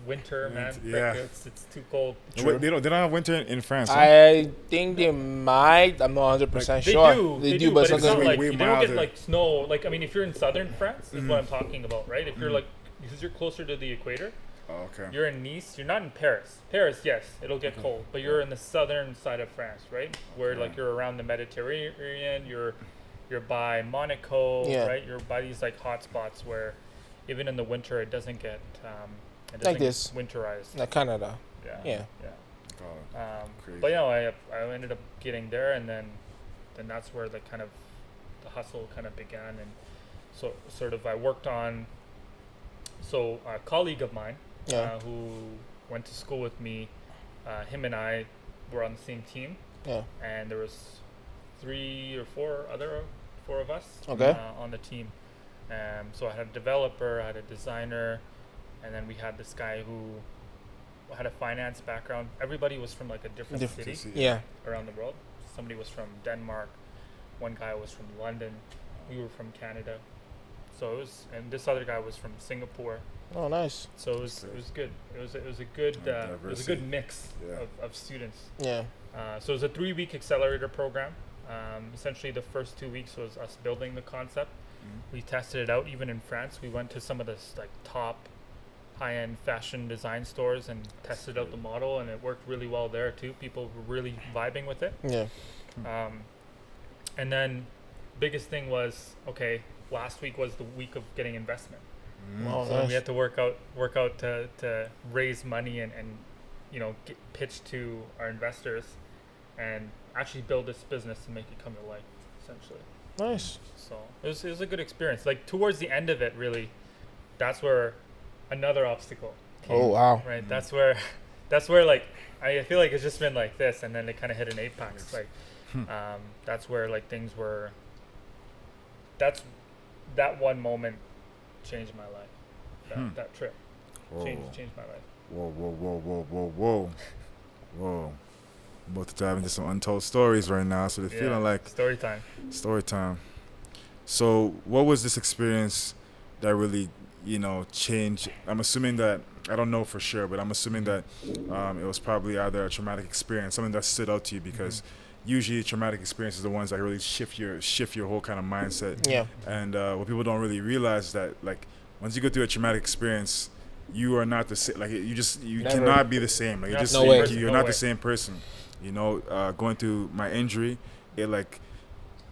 winter, man. Yeah. It's too cold. Wait, they don't have winter in France. Huh? I think they might. I'm not 100% They sure. do, but it's it's not not like way you don't get milder. like snow. Like I mean, if you're in southern France, is what I'm talking about, right? If you're like, because you're closer to the equator, Oh, okay. you're in Nice. You're not in Paris. Paris, yes, it'll get cold, but you're in the southern side of France, right? Where like you're around the Mediterranean. You're by Monaco, Yeah. right? You're by these like hot spots where even in the winter it doesn't get Like this. winterized. like Canada. Yeah. Yeah. Yeah. Crazy. But yeah, I ended up getting there, and then that's where the kind of the hustle kind of began, and so sort of I worked on. So a colleague of mine Yeah. who went to school with me, him and I were on the same team, Yeah. and there was 3 or 4 of us Okay. on the team. So I had a developer, I had a designer, and then we had this guy who had a finance background. Everybody was from like a different city Yeah. around the world. Somebody was from Denmark, one guy was from London, we were from Canada. So it was, and this other guy was from Singapore. Oh, nice. So it was good. It was a good mix Yeah. of students. Yeah. So it was a 3-week accelerator program. Essentially, the first 2 weeks was us building the concept. We tested it out even in France. We went to some of the like top high-end fashion design stores and tested out the model, and it worked really well there too. People were really vibing with it. Yeah. And then biggest thing was, okay, last week was the week of getting investment. Oh, So nice. we had to work out to raise money and you know, pitch to our investors and actually build this business and make it come to life, essentially. Nice. So it was a good experience. Like towards the end of it, really, that's where another obstacle came. Oh, wow. Right. That's where like I feel like it's just been like this, and then it kind of hit an apex. Like That's where like things were. That one moment changed my life. That trip changed my life. Whoa. Whoa. I'm about to dive into some untold stories right now, so they're feeling like story time. story time. So, what was this experience that really, changed? I'm assuming that, I don't know for sure, but I'm assuming that it was probably either a traumatic experience, something that stood out to you, because usually traumatic experiences are the ones that really shift your whole kind of mindset. Yeah. And what people don't really realize that, like, once you go through a traumatic experience, you are not the same. Like, you Never. cannot be the same. Like, No way. you're No not way. the same person. Going through my injury, it, like,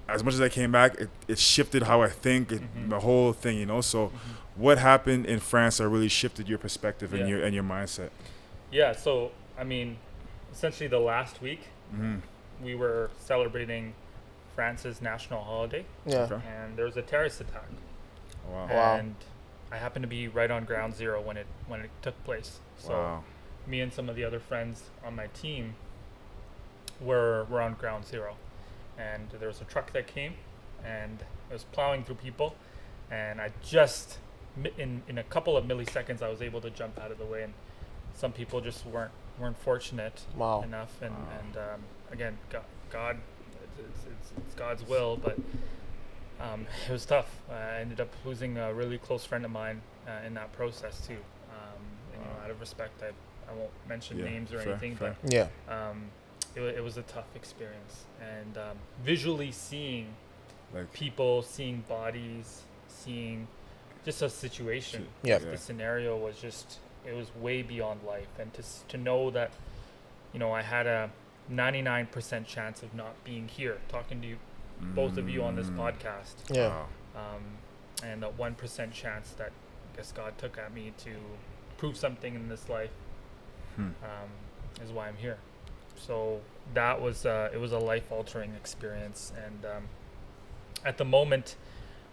as much as I came back, it shifted how I think, the whole thing. So, what happened in France that really shifted your perspective and your mindset? Yeah. So I mean, essentially the last week we were celebrating France's national holiday, Yeah. Okay. and there was a terrorist attack. Wow. Wow. And I happened to be right on ground zero when it took place. So Wow. me and some of the other friends on my team were on ground zero, and there was a truck that came and it was plowing through people, and I just in a couple of milliseconds I was able to jump out of the way, and some people just weren't fortunate Wow. enough, and again, God, it's God's will, but it was tough. I ended up losing a really close friend of mine in that process too. Out of respect, I won't mention names or anything, fair. Yeah. but it was a tough experience. And visually seeing Like, people, seeing bodies, seeing just a situation, Yeah. the scenario was just, it was way beyond life. And to know that, I had a 99% chance of not being here talking to you, both of you on this podcast. Yeah. wow. And that 1% chance that I guess God took at me to prove something in this life is why I'm here. So that was it was a life-altering experience, and at the moment,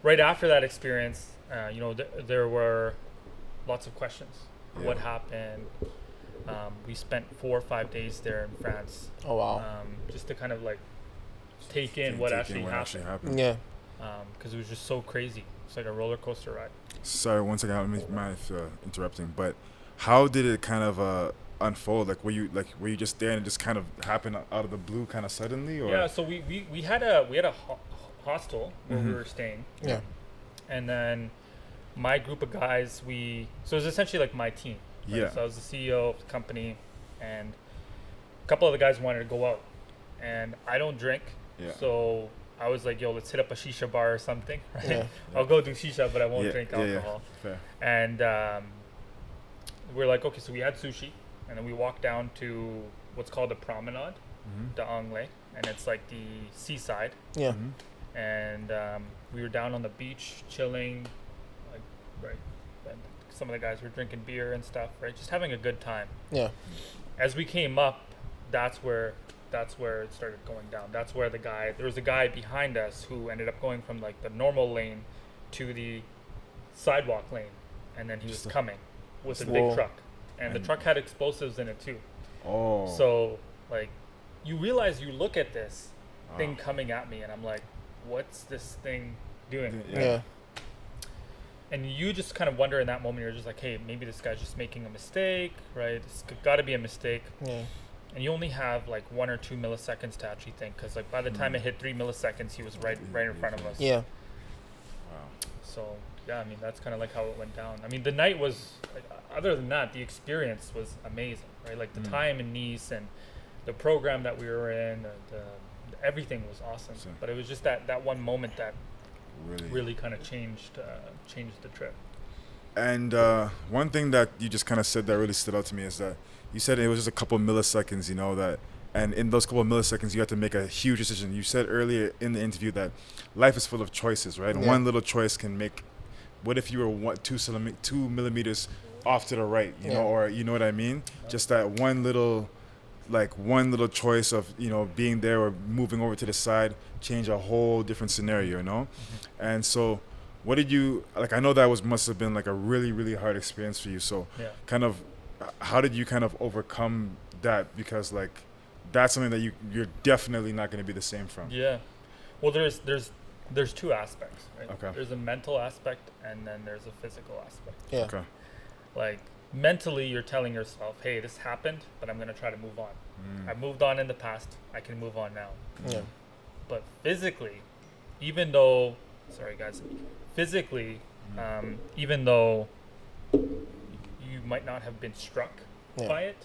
right after that experience, there were lots of questions. Yeah. What happened? We spent 4 or 5 days there in France, Oh wow. just to kind of like take in what actually happened. Yeah. Because it was just so crazy. It's like a roller coaster ride. Sorry, once again, I don't mind if, interrupting, but how did it kind of unfold? Like, were you just there and it just kind of happened out of the blue, kind of suddenly, or? Yeah, so we had a hostel where we were staying, Yeah. and then my group of guys, so it was essentially like my team. Right? Yeah. So I was the CEO of the company, and a couple of the guys wanted to go out, and I don't drink, Yeah. so I was like, yo, let's hit up a shisha bar or something, right? Yeah. I'll go do shisha, but I won't Yeah, drink yeah, yeah. alcohol. Fair. And we're like, okay, so we had sushi, and then we walked down to what's called the promenade, d'Anglais, and it's like the seaside. Yeah. And we were down on the beach chilling, like, right, and some of the guys were drinking beer and stuff, right, just having a good time. Yeah. As we came up, that's where it started going down. That's where there was a guy behind us who ended up going from like the normal lane to the sidewalk lane, and then he was coming with a big Whoa. truck, and the truck had explosives in it too. Oh. So like, you realize, you look at this thing coming at me, and I'm like, what's this thing doing? Yeah. And you just kind of wonder in that moment, you're just like, hey, maybe this guy's just making a mistake, right? It's got to be a mistake. Yeah. And you only have like 1 or 2 milliseconds to actually think, because like by the time it hit 3 milliseconds, he was right in front of us. Yeah. Wow. So yeah, I mean, that's kind of like how it went down. I mean, the night was, like, other than that, the experience was amazing, right? Like the time in Nice and the program that we were in, everything was awesome. Awesome. But it was just that one moment that Really. really kind of changed the trip. And one thing that you just kind of said that really stood out to me is that you said it was just a couple milliseconds, and in those couple of milliseconds, you had to make a huge decision. You said earlier in the interview that life is full of choices, right? And Yeah. one little choice can make, what if you were 2 millimeters off to the right, Yeah. or you know what I mean? Just that one little choice of, being there or moving over to the side change a whole different scenario, And so, what did you, like, I know that must have been like a really, really hard experience for you. So Yeah. kind of, how did you kind of overcome that? Because, like, that's something that you're definitely not going to be the same from. Yeah. Well, there's two aspects, right? Okay. There's a mental aspect and then there's a physical aspect. Yeah. Okay. Like mentally, you're telling yourself, "Hey, this happened, but I'm gonna try to move on. I moved on in the past. I can move on now." Yeah. But physically, even though, sorry guys, physically, even though you might not have been struck by it,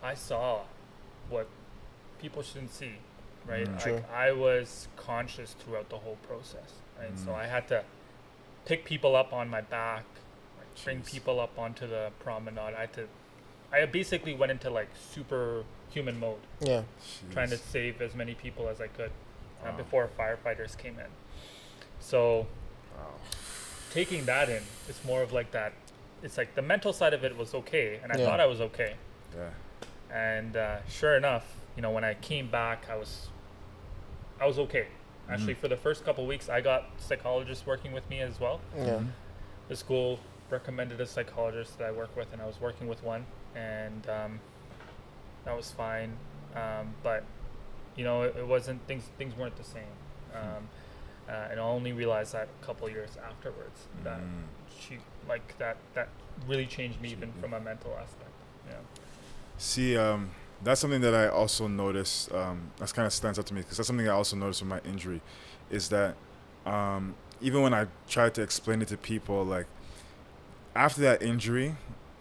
I saw what people shouldn't see, right? True. Like I was conscious throughout the whole process, right? So I had to pick people up on my back, like bring people up onto the promenade. I basically went into like superhuman mode, Yeah. trying to save as many people as I could before firefighters came in. So taking that in, it's more of like that. It's like the mental side of it was okay, and I thought I was okay. Yeah. And sure enough, you know, when I came back, I was okay. Actually, for the first couple of weeks, I got psychologists working with me as well. Yeah. The school recommended a psychologist that I work with, and I was working with one, and that was fine. But you know, it wasn't things weren't the same. And I only realized that a couple of years afterwards that she like that really changed me even from a mental aspect. Yeah. See, that's something that I also noticed. That kind of stands out to me because that's something I also noticed with my injury, is that even when I tried to explain it to people, like after that injury,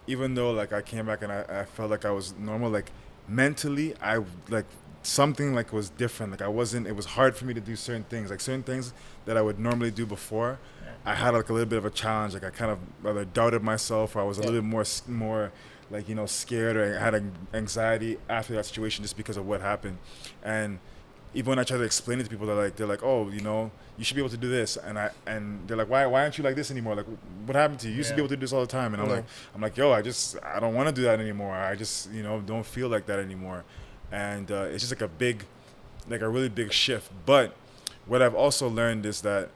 even though like I came back and I felt like I was normal, like mentally I like something like was different. Like I wasn't. It was hard for me to do certain things, like certain things that I would normally do before. I had like a little bit of a challenge. Like I kind of rather doubted myself, or I was a little bit more like, you know, scared, or I had anxiety after that situation just because of what happened. And even when I try to explain it to people, they're like, oh, you know, you should be able to do this, and they're like, why aren't you like this anymore? Like, what happened to you? You used to be able to do this all the time. And I'm like, yo, I don't want to do that anymore. I just, you know, don't feel like that anymore. And it's just like a really big shift. But what I've also learned is that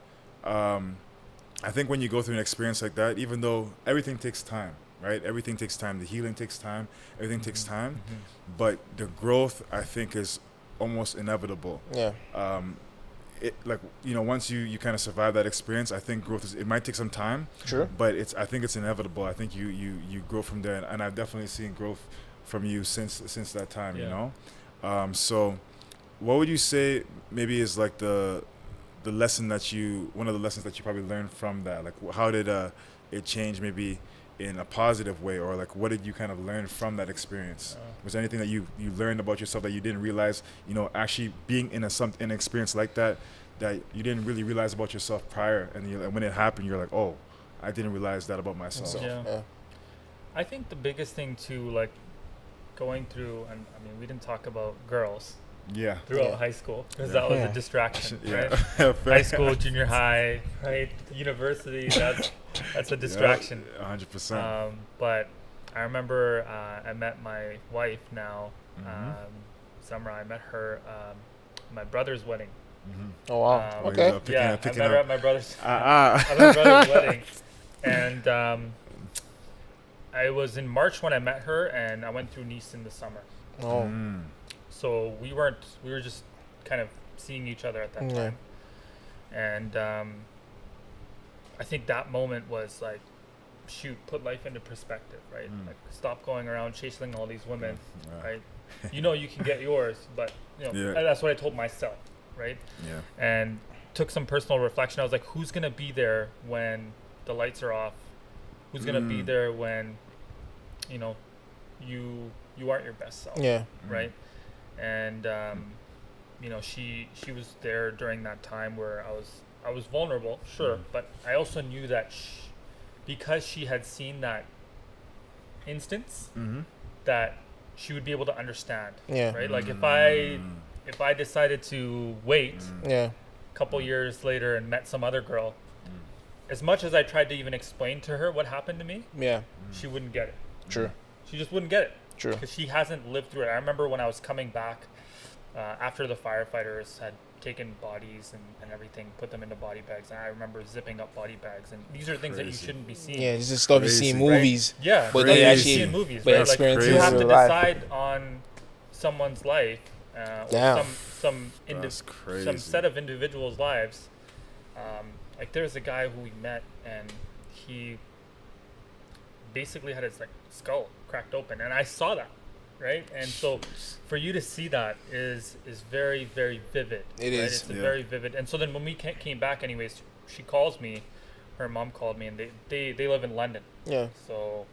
I think when you go through an experience like that, even though everything takes time, right? Everything takes time. The healing takes time. Everything takes time. But the growth, I think, is almost inevitable. Yeah. It, like, you know, once you kind of survive that experience, I think growth it might take some time. Sure. But I think it's inevitable. I think you grow from there, and I've definitely seen growth from you since that time. You know. So, what would you say maybe is like one of the lessons that you probably learned from that? Like, how did it change maybe in a positive way, or like what did you kind of learn from that experience? Was there anything that you learned about yourself that you didn't realize, you know, actually being in an experience like that you didn't really realize about yourself prior, and when it happened you're like, oh, I didn't realize that about myself. Yeah. I think the biggest thing too, like going through, and I mean, we didn't talk about girls throughout high school because that was a distraction, right? High school, junior high, right? University, that's a distraction. 100%. But I remember I met my wife now, Summer. I met her my brother's wedding. Oh wow. Okay. I met her at my brother's wedding, and I was in March when I met her, and I went through Nice in the summer. Oh. So we were just kind of seeing each other at that time. And I think that moment was like, shoot, put life into perspective, right? Like, stop going around chasing all these women, right? You know, you can get yours, but you know, that's what I told myself, right? Yeah. And took some personal reflection. I was like, who's gonna be there when the lights are off? Who's gonna be there when, you know, you aren't your best self, right? And you know, she was there during that time where I was vulnerable, sure, but I also knew that because she had seen that instance, that she would be able to understand, right? Like if I decided to wait a couple years later and met some other girl, as much as I tried to even explain to her what happened to me, she wouldn't get it. True. She just wouldn't get it. True. Because she hasn't lived through it. I remember when I was coming back after the firefighters had taken bodies and everything, put them into body bags. And I remember zipping up body bags. And these are things that you shouldn't be seeing. Yeah, this is stuff you see in movies. Right? Yeah, but they actually see in movies. but Right? Like, experience you have to in life. decide on someone's life, or Damn. That's crazy. some set of individuals' lives. Like there's a guy who we met, and he basically had his like skull cracked open, and I saw that, right? And so for you to see that is very, very vivid. It right? is. It's very vivid. And so then when we came back, anyways, she calls me. Her mom called me, and they live in London. Yeah. So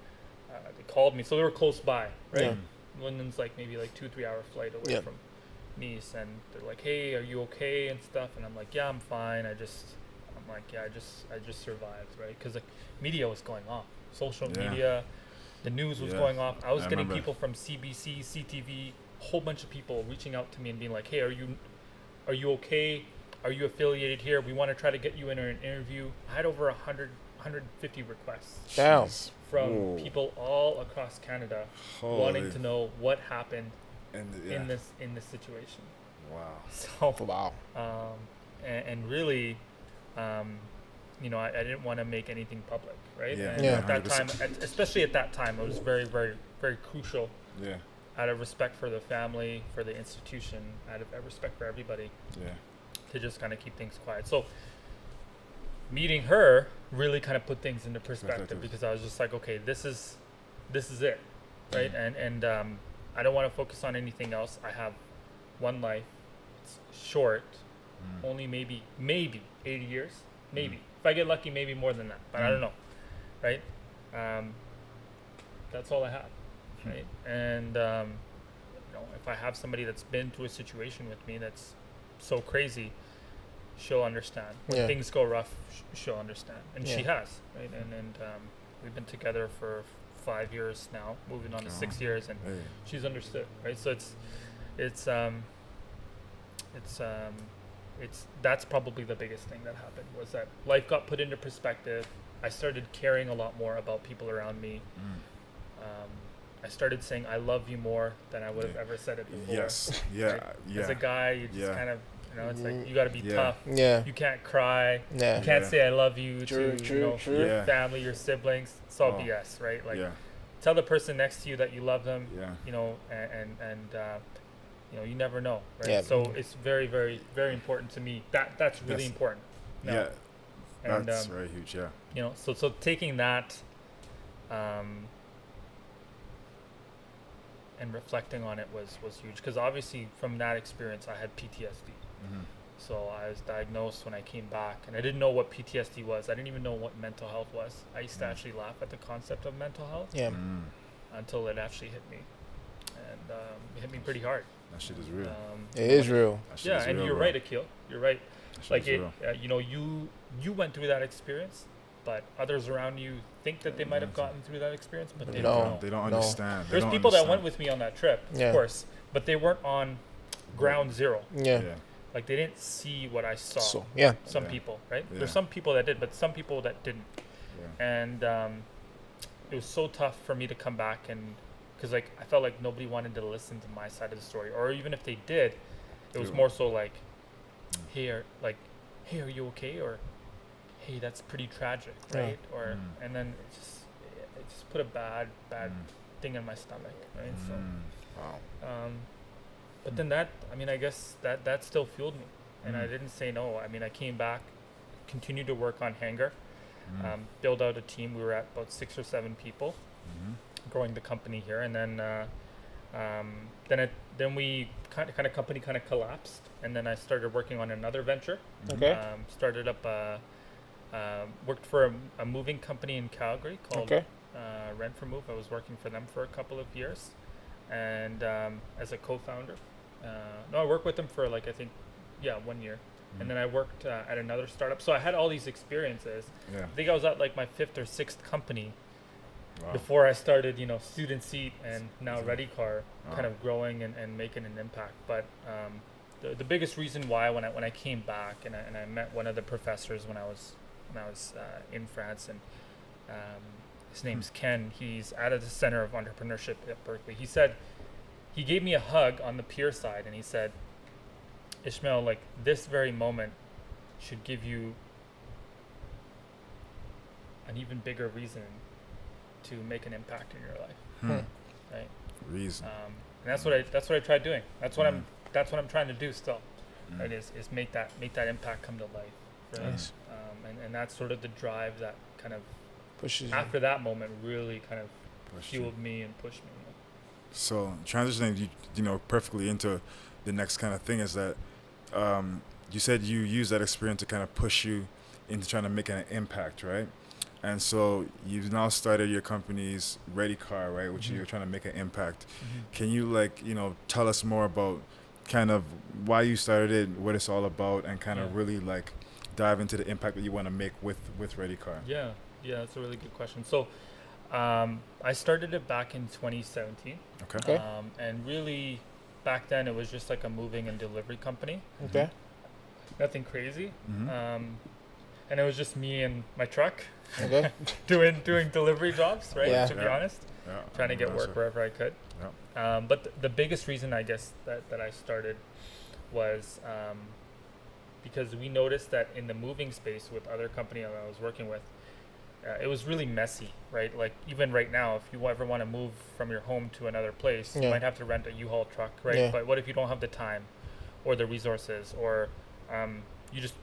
they called me. So they were close by, right? Yeah. London's like maybe like 2-3 hour flight away Yeah. from Nice, and they're like, "Hey, are you okay?" and stuff. And I'm like, "Yeah, I'm fine. I'm like, yeah, I just survived, right? Because like media was going off, social Yeah. media, the news was Yeah. going off. I was I getting remember. people from CBC, CTV, a whole bunch of people reaching out to me and being like, "Hey, are you okay? Are you affiliated here? We want to try to get you in an interview." I had over 150 requests Damn. from Whoa. people all across Canada Holy. wanting to know what happened And, yeah. in this situation. Wow. So Wow. and really, you know, I didn't want to make anything public, right? Yeah. And Yeah. at that time, 100%. especially at that time, it was very, very, very crucial. Yeah. Out of respect for the family, for the institution, out of respect for everybody, Yeah. to just kind of keep things quiet. So meeting her really kind of put things into perspective, because I was just like, okay, this is it, right? And I don't want to focus on anything else. I have one life. It's short, only maybe 80 years, maybe. If I get lucky, maybe more than that, but I don't know, right? That's all I have, right? And you know, if I have somebody that's been through a situation with me that's so crazy, she'll understand. When Yeah. things go rough, she'll understand, and she Yeah. has, right? And we've been together for 5 years now, moving on to 6 years, and Hey. she's understood, right? So it's that's probably the biggest thing that happened, was that life got put into perspective. I started caring a lot more about people around me. I started saying I love you more than I would have Yeah. ever said it before. Yes. Yeah. right? Yeah. As a guy, you just Yeah. kind of, you know, it's like you got to be Yeah. tough. Yeah. You can't cry. Yeah. You can't Yeah. say I love you True, to true, you know, true. your Yeah. family, your siblings. It's all Oh. BS, right? Like Yeah. tell the person next to you that you love them. Yeah. You know, and you know, you never know, right? Yeah. So it's very, very, very important to me. That's really That's- important. No. Yeah. And That's very huge. Yeah. you know, so taking that and reflecting on it was huge, because obviously from that experience I had PTSD. So I was diagnosed when I came back, and I didn't know what PTSD was. I didn't even know what mental health was. I used to actually laugh at the concept of mental health Yeah. until it actually hit me, and it hit me pretty hard. That shit is real. It is real. That shit Yeah, is and real, you're bro. right, Aquille. You're right. That shit Like is it, real. you know, you went through that experience, but others around you think that they might have gotten through that experience, but they No. don't know. They don't No. understand. They There's don't people that understand. went with me on that trip, Yeah. of course, but they weren't on ground zero. Yeah. Yeah. Like they didn't see what I saw. So yeah. Some Yeah. people, right? Yeah. There's some people that did, but some people that didn't. Yeah. And it was so tough for me to come back, and because like I felt like nobody wanted to listen to my side of the story, or even if they did, it was Yeah. more so like, hey, are you okay? Or hey, that's pretty tragic, Yeah. right? Or and then it just put a bad thing in my stomach, right? Wow. So but then that, I mean, I guess that still fueled me, and I didn't say no. I mean, I came back, continued to work on Hanger, build out a team. We were at about 6 or 7 people, growing the company here, and then then we kind of company kind of collapsed, and then I started working on another venture. Okay. Started up worked for a moving company in Calgary called Okay. Rent for Move. I was working for them for a couple of years, and as a co-founder. No, I worked with them for like, I think, 1 year. And then I worked at another startup. So I had all these experiences. Yeah. I think I was at like my 5th or 6th company Wow. before I started, you know, Student Seat and now ReadyCar, Wow. kind of growing and making an impact. But the biggest reason why when I came back and I met one of the professors when I was in France, and his name's Ken. He's out of the Center of Entrepreneurship at Berkeley. He said, he gave me a hug on the peer side, and he said, Ismail, like this very moment should give you an even bigger reason to make an impact in your life, right? Reason. And that's what I tried doing. That's what I'm trying to do still. Right, is make that impact come to life. Right? Nice. And that's sort of the drive that kind of Pushes you. after that moment really kind of fueled me and pushed me. So transitioning, you know, perfectly into the next kind of thing is that you said you use that experience to kind of push you into trying to make an impact, right? And so you've now started your company's ReadyCar, right, which you're trying to make an impact. Can you, like, you know, tell us more about kind of why you started it, what it's all about, and kind of really like dive into the impact that you want to make with ReadyCar? Yeah, that's a really good question. So I started it back in 2017. Okay. And really back then it was just like a moving and delivery company. Okay. Nothing crazy. And it was just me and my truck Okay. doing delivery jobs, right? Yeah. To be honest, trying to get work wherever I could. But the biggest reason, I guess, that I started was because we noticed that in the moving space with other company that I was working with, it was really messy, right? Like even right now, if you ever want to move from your home to another place, you might have to rent a U-Haul truck, right? Yeah. But what if you don't have the time or the resources, or you just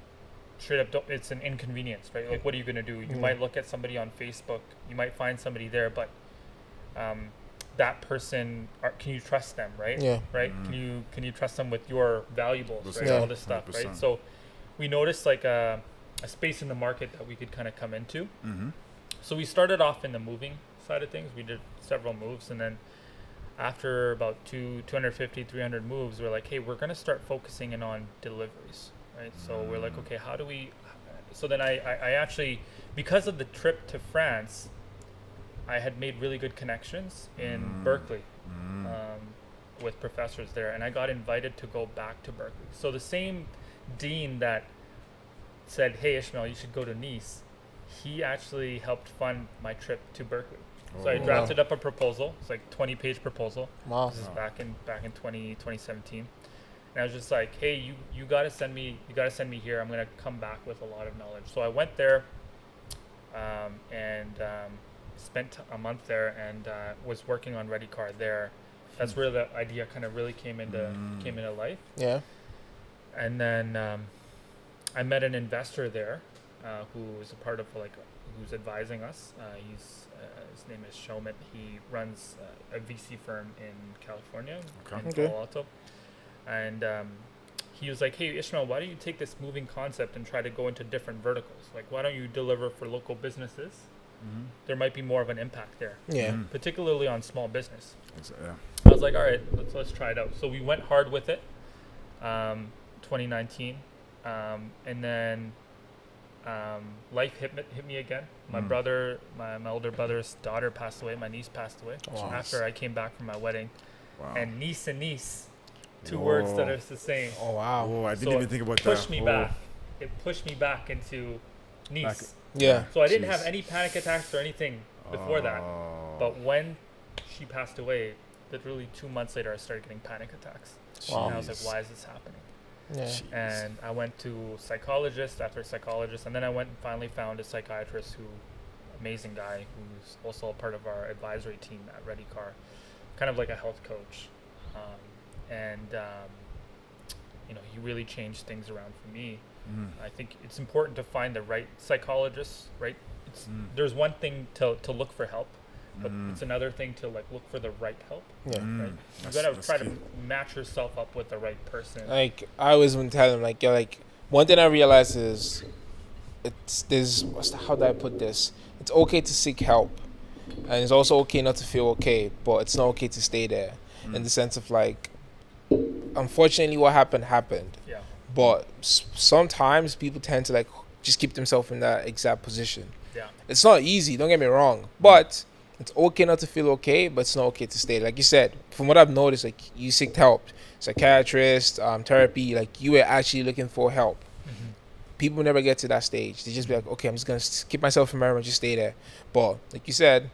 straight up don't, it's an inconvenience, right? Like what are you going to do? You might look at somebody on Facebook, you might find somebody there, but that person, can you trust them, right? Yeah. Right? Can you trust them with your valuables, right? Yeah. All this stuff, 100%. right? So we noticed like a space in the market that we could kind of come into. So we started off in the moving side of things. We did several moves, and then after about 250, 300 moves, we're like, hey, we're going to start focusing in on deliveries, right? So we're like, okay, how do we? So then I actually, because of the trip to France, I had made really good connections in Berkeley with professors there, and I got invited to go back to Berkeley. So the same dean that said, hey, Ishmael, you should go to Nice, he actually helped fund my trip to Berkeley. So I drafted up a proposal. It's like 20-page proposal. Wow. This is back in 2017. And I was just like, hey, you gotta send me here. I'm gonna come back with a lot of knowledge. So I went there and spent a month there, and was working on ReadyCar there. That's where the idea kind of really came into life. Yeah. And then I met an investor there who is a part of who's advising us. His name is Showman. He runs a VC firm in California, in Palo Alto. And he was like, hey, Ishmael, why don't you take this moving concept and try to go into different verticals? Like, why don't you deliver for local businesses? There might be more of an impact there. Yeah. Particularly on small business. Yeah. I was like, all right, let's try it out. So we went hard with it, 2019. And then life hit me again. My brother, my older brother's daughter passed away. My niece passed away after I came back from my wedding. Wow. And niece and niece, two words that are the same. Oh wow. Oh, I didn't even think about that. It pushed me back into niece. Yeah. So I didn't have any panic attacks or anything before that. But when she passed away, literally 2 months later, I started getting panic attacks. Wow. And I was like, why is this happening? Yeah. And I went to psychologist after psychologist, and then I went and finally found a psychiatrist amazing guy who's also a part of our advisory team at ReadyCar, kind of like a health coach. He really changed things around for me. I think it's important to find the right psychologist, right? There's one thing to look for help, but it's another thing to look for the right help. Yeah. Right? You gotta try to match yourself up with the right person. Like I always would tell him, one thing I realized is, how do I put this? It's okay to seek help, and it's also okay not to feel okay, but it's not okay to stay there. In the sense of unfortunately, what happened. Yeah. But sometimes people tend to just keep themselves in that exact position. Yeah. It's not easy. Don't get me wrong, but it's okay not to feel okay, but it's not okay to stay. Like you said, from what I've noticed, you seeked help, psychiatrist, therapy. You were actually looking for help. People never get to that stage. They just be like, okay, I'm just gonna keep myself in my room and just stay there. But like you said,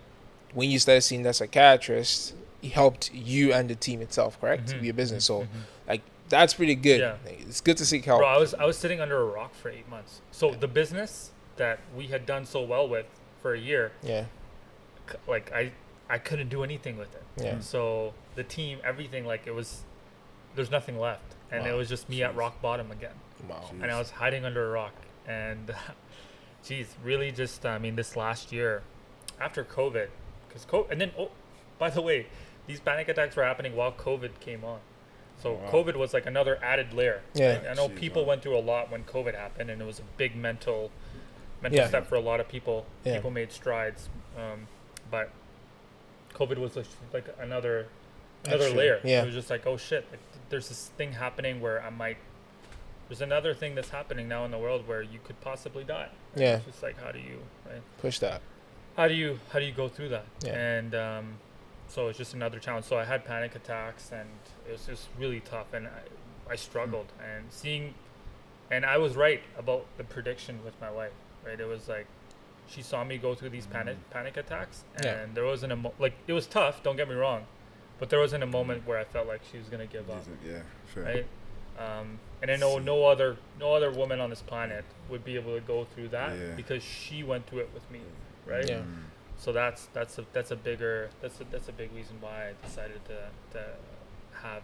when you started seeing that psychiatrist, he helped you and the team itself, correct? Your business. So that's pretty good. Yeah. It's good to seek help. Bro, I was sitting under a rock for 8 months. So the business that we had done so well with for a year, Yeah. I couldn't do anything with it. Yeah. So the team, everything, like there's nothing left, and it was just me at rock bottom again. Wow. And I was hiding under a rock, and geez, really just this last year after COVID, because and then by the way, these panic attacks were happening while COVID came on. So COVID was like another added layer. Yeah. I know people went through a lot when COVID happened, and it was a big mental step for a lot of people. Yeah. People made strides, but COVID was like another layer. Yeah. It was just like, oh shit, like, there's this thing happening where there's another thing that's happening now in the world where you could possibly die. Right? Yeah. It's just like, how do you Push that. how do you go through that? Yeah. And so it's just another challenge. So I had panic attacks, and it was just really tough, and I struggled. And I was right about the prediction with my wife, right? It was like, she saw me go through these panic attacks, and there wasn't it was tough, don't get me wrong, but there wasn't a moment where I felt like she was gonna give up. Yeah, fair. Right? And I know no other woman on this planet would be able to go through that because she went through it with me, right? Yeah. So that's a big reason why I decided to have.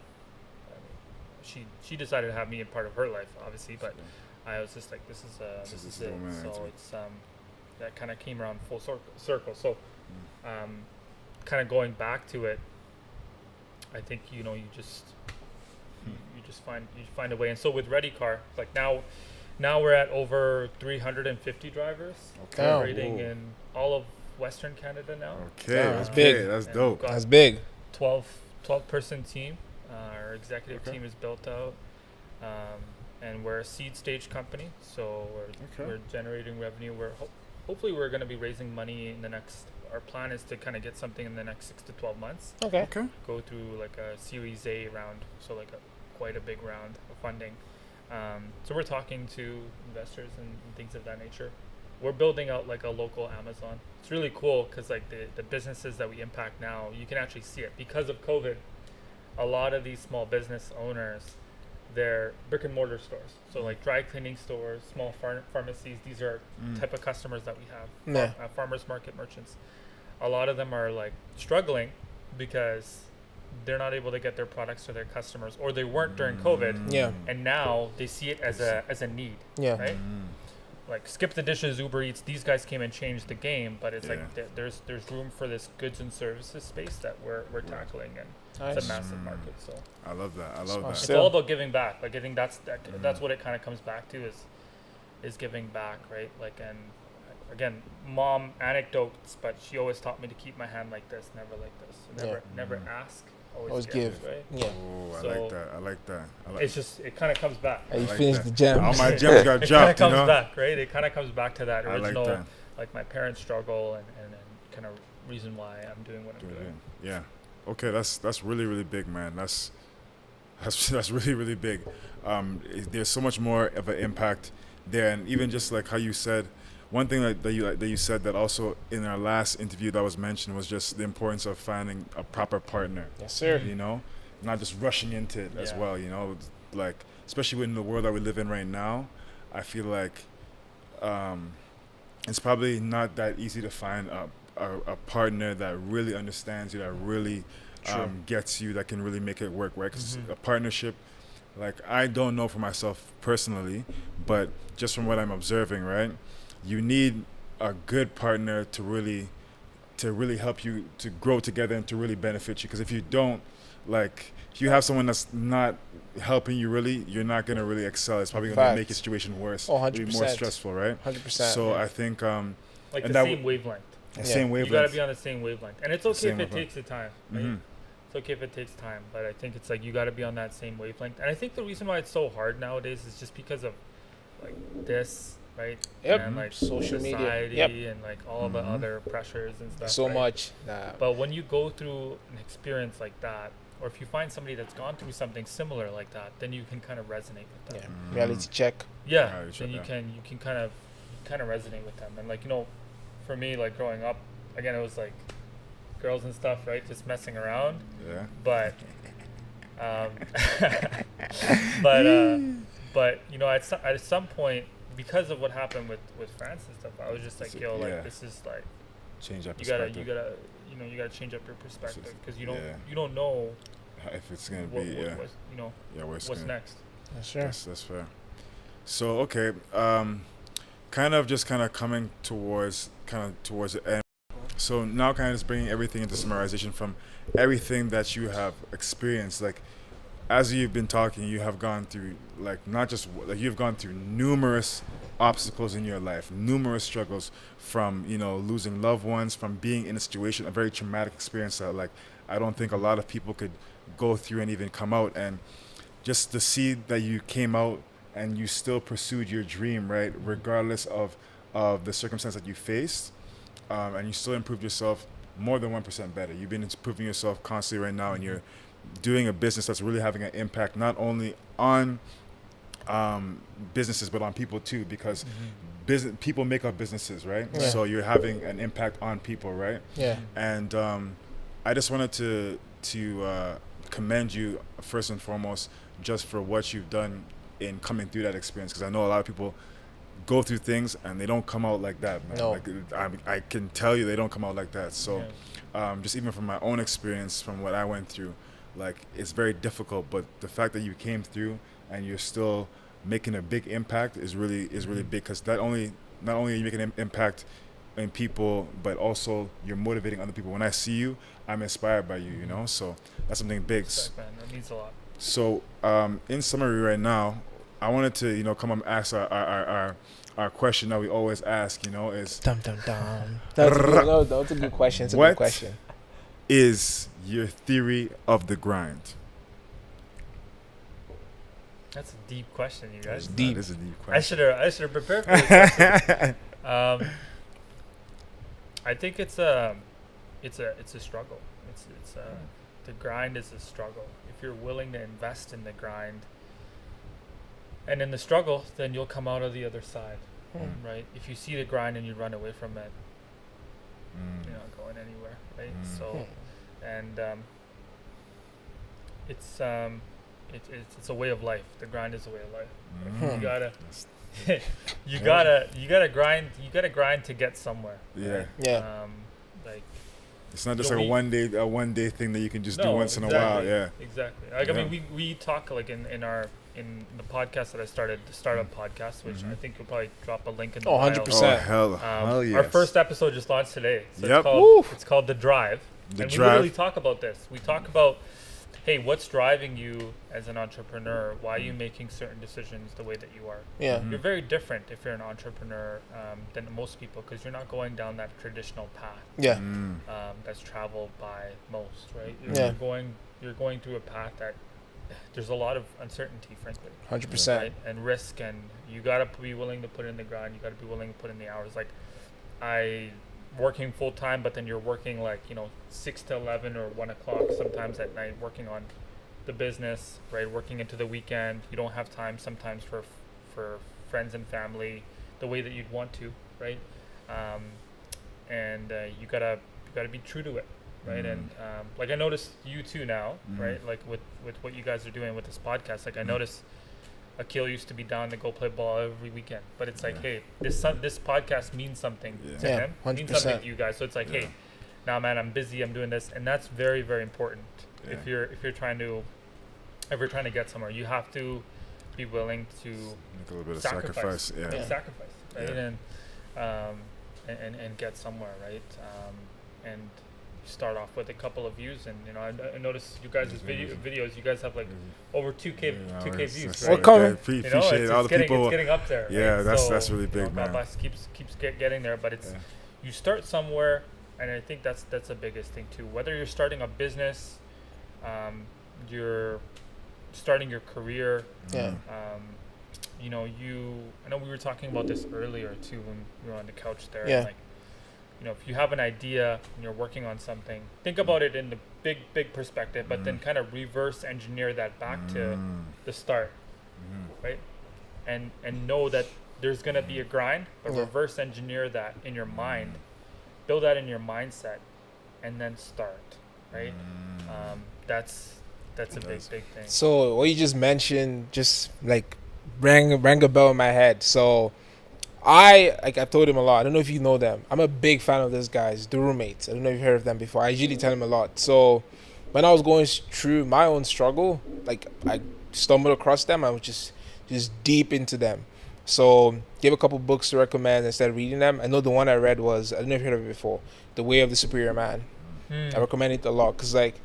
She decided to have me a part of her life, obviously, but I was just like, this is it. So it's that kind of came around full circle. So, kind of going back to it, I think you just find a way. And so with ReadyCar, like now we're at over 350 drivers operating in all of Western Canada now. Okay, that's big. That's dope. That's big. 12 person team. Our executive team is built out, and we're a seed stage company. So we're generating revenue. Hopefully we're going to be raising money in the next. Our plan is to kind of get something in the next 6 to 12 months. Okay. Go through like a Series A round, so like quite a big round of funding. So we're talking to investors and things of that nature. We're building out like a local Amazon. It's really cool because like the businesses that we impact now, you can actually see it because of COVID. A lot of these small business owners, they're brick and mortar stores. So like dry cleaning stores, small pharmacies. These are type of customers that we have. Farmers market merchants. A lot of them are like struggling because they're not able to get their products to their customers, or they weren't during COVID. Yeah. And now they see it as a need. Yeah. Right. Like Skip the Dishes, Uber Eats, these guys came and changed the game, but it's like there's room for this goods and services space that we're tackling, and it's a massive market. So I love that. I love that. it's all about giving back. Like I think that's what it kind of comes back to is giving back, right? Like, and again, mom anecdotes, but she always taught me to keep my hand like this, never like this, never ask. Always give, right? Yeah. Oh, So I like that. It's just, it kind of comes back. You like finished that. the gem. All my gems got It kind of dropped, you comes know? back, right? It kind of comes back to that I like original, that. like my parents' struggle and kind of reason why I'm doing what I'm doing. Yeah. Okay, that's really, really big, man. That's really, really big. There's so much more of an impact there, and even just like how you said, one thing that you said that also in our last interview that was mentioned was just the importance of finding a proper partner. Yes, sir. You know, not just rushing into it as well. You know, like especially in the world that we live in right now, I feel like it's probably not that easy to find a partner that really understands you, that really gets you, that can really make it work, right? Because a partnership, like I don't know for myself personally, but just from what I'm observing, right? You need a good partner to really help you to grow together and to really benefit you. Because if you don't, like, if you have someone that's not helping you really, you're not going to really excel. It's probably going to make your situation worse. 100%. It'll be more stressful, right? 100%. So I think... like and the same wavelength. Same wavelength. You got to be on the same wavelength. And it's okay if it takes the time, right? Mm-hmm. It's okay if it takes time. But I think it's like you got to be on that same wavelength. And I think the reason why it's so hard nowadays is just because of, like, this... right? Yep. And like Social society media. And like all the other pressures and stuff. So right? much. But when you go through an experience like that, or if you find somebody that's gone through something similar like that, then you can kind of resonate with them. Yeah. Reality check. Yeah. Reality Then check, you can kind of resonate with them. And like, you know, for me, like growing up, again, it was like girls and stuff, right? Just messing around. Yeah. But but you know, at some point, because of what happened with France and stuff, I was just like, yo, like this is like, Change that you gotta perspective. you gotta change up your perspective because Yeah. you don't know If it's gonna what, be, what, yeah, what's, what's gonna, next. Yeah, sure. that's fair. So okay, kind of coming towards the end. So now kind of just bringing everything into summarization from everything that you have experienced. Like as you've been talking, you have gone through like not just like you've gone through numerous obstacles in your life, numerous struggles from losing loved ones, from being in a situation, a very traumatic experience that like I don't think a lot of people could go through and even come out. And just to see that you came out and you still pursued your dream, right, regardless of the circumstance that you faced, and you still improved yourself more than 1% better. You've been improving yourself constantly right now, and you're doing a business that's really having an impact not only on businesses but on people too, because people make up businesses, right? Yeah. So you're having an impact on people, right? Yeah. And I just wanted to commend you first and foremost just for what you've done in coming through that experience, because I know a lot of people go through things and they don't come out like that, man. No. Like I can tell you they don't come out like that. So just even from my own experience, from what I went through, like it's very difficult, but the fact that you came through and you're still making a big impact is really big, because not only are you making an impact in people, but also you're motivating other people. When I see you, I'm inspired by you, so that's something big. Respect, man. That means a lot. So in summary right now, I wanted to come up and ask our question that we always ask, is Dum dum dum. That was a good question. It's a What? good question. is your theory of the grind? That's a deep question, you guys. Deep. That is a deep I question. should have prepared for this question. I think it's a struggle. The grind is a struggle. If you're willing to invest in the grind and in the struggle, then you'll come out of the other side, right? If you see the grind and you run away from it, you're not going anywhere, right? So, and it's a way of life. The grind is a way of life. You gotta grind. You gotta grind to get somewhere. Yeah. Yeah. Like It's not just like a one day thing that you can just do once in a exactly, while. Yeah. Exactly. Like I mean, we talk like in the podcast that I started, the startup podcast, which I think we'll probably drop a link in the bio. 100%. Oh hell yes. Our first episode just launched today. So Yep. it's called The Drive. The and Drive. we literally talk about this. We talk about, hey, what's driving you as an entrepreneur? Why are you making certain decisions the way that you are? Yeah. You're very different if you're an entrepreneur than most people, because you're not going down that traditional path Yeah. that's traveled by most, right? Yeah. You're going through a path that there's a lot of uncertainty, frankly. 100%. Right? And risk, and you gotta be willing to put in the grind. You gotta be willing to put in the hours. Like I working full time, but then you're working like 6 to 11 or 1 o'clock sometimes at night, working on the business, right? Working into the weekend. You don't have time sometimes for friends and family the way that you'd want to, right? And you gotta be true to it, right? And like I noticed you too now, right? Like with what you guys are doing with this podcast, like I noticed Aquille used to be down to go play ball every weekend, but it's like, hey, this podcast means something to him, means 100%. something to you guys. So it's like, hey, now man, I'm busy, I'm doing this, and that's very, very important. Yeah. If you're trying to get somewhere, you have to be willing to Make a little bit of sacrifice. Yeah. sacrifice, right? Yeah. And get somewhere, right? And start off with a couple of views, and I noticed you guys' videos. You guys have like over 2K views, right? Well, come on. Appreciate all the people. It's getting up there. Yeah, right? that's really big, God man. bless, keeps getting there, but it's you start somewhere, and I think that's the biggest thing too. Whether you're starting a business, you're starting your career. Yeah. I know we were talking about this earlier too when we were on the couch there. Yeah. And like, if you have an idea and you're working on something, think about it in the big perspective, but then kind of reverse engineer that back to the start, right? And know that there's gonna be a grind, but reverse engineer that in your mind, build that in your mindset, and then start, right? That's a big thing. So what you just mentioned just like rang a bell in my head. So I've told him a lot. I don't know if you know them. I'm a big fan of those guys, the roommates. I don't know if you've heard of them before. I usually tell him a lot. So when I was going through my own struggle, like I stumbled across them. I was just deep into them. So gave a couple books to recommend and started reading them. I know the one I read was, I don't know if you've heard of it before, The Way of the Superior Man. I recommend it a lot because like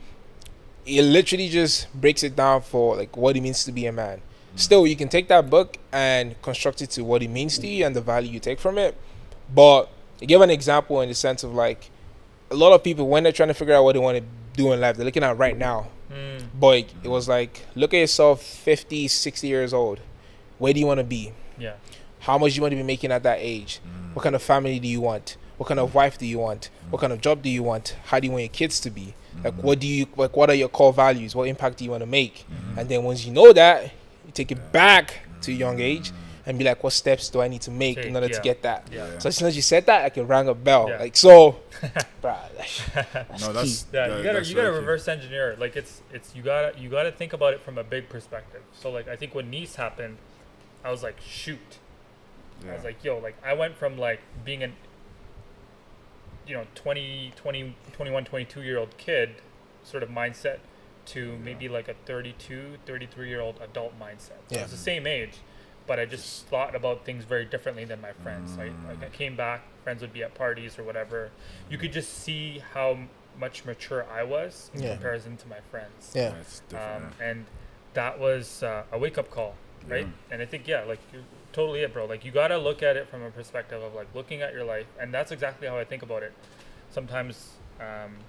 it literally just breaks it down for like what it means to be a man. Still, you can take that book and construct it to what it means to you and the value you take from it. But you give an example in the sense of like a lot of people when they're trying to figure out what they want to do in life, they're looking at right now. But it was like, look at yourself 50, 60 years old. Where do you want to be? Yeah. How much do you want to be making at that age? What kind of family do you want? What kind of wife do you want? What kind of job do you want? How do you want your kids to be? Like what are your core values? What impact do you want to make? And then once you know that, you take it back to a young age and be like, what steps do I need to make in order to get that? So as soon as you said that, I can rang a bell. Like so, bruh, that's No, that's Yeah, that- you that's gotta really key. reverse engineer it. Like it's you gotta think about it from a big perspective. So like I think when Nice happened, I was like, shoot. I was like, yo, like I went from like being an 21, 22-year-old kid sort of mindset to maybe like a 32, 33-year-old adult mindset. So it's the same age, but I just thought about things very differently than my friends. Like I came back, friends would be at parties or whatever. You could just see how much mature I was in comparison to my friends. That's different. And that was a wake-up call, right? And I think, like you're totally it, bro. Like you gotta look at it from a perspective of like looking at your life, and that's exactly how I think about it. Sometimes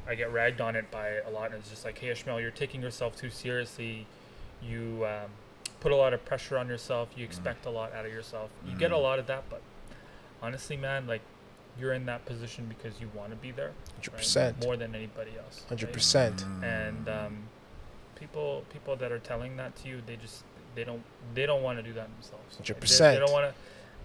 I get ragged on it by a lot, and it's just like, hey Ishmael, you're taking yourself too seriously. You put a lot of pressure on yourself. You expect a lot out of yourself. You get a lot of that, but honestly, man, like you're in that position because you want to be there. 100%. Right? More than anybody else. 100%. And people that are telling that to you, they don't want to do that themselves. 100%.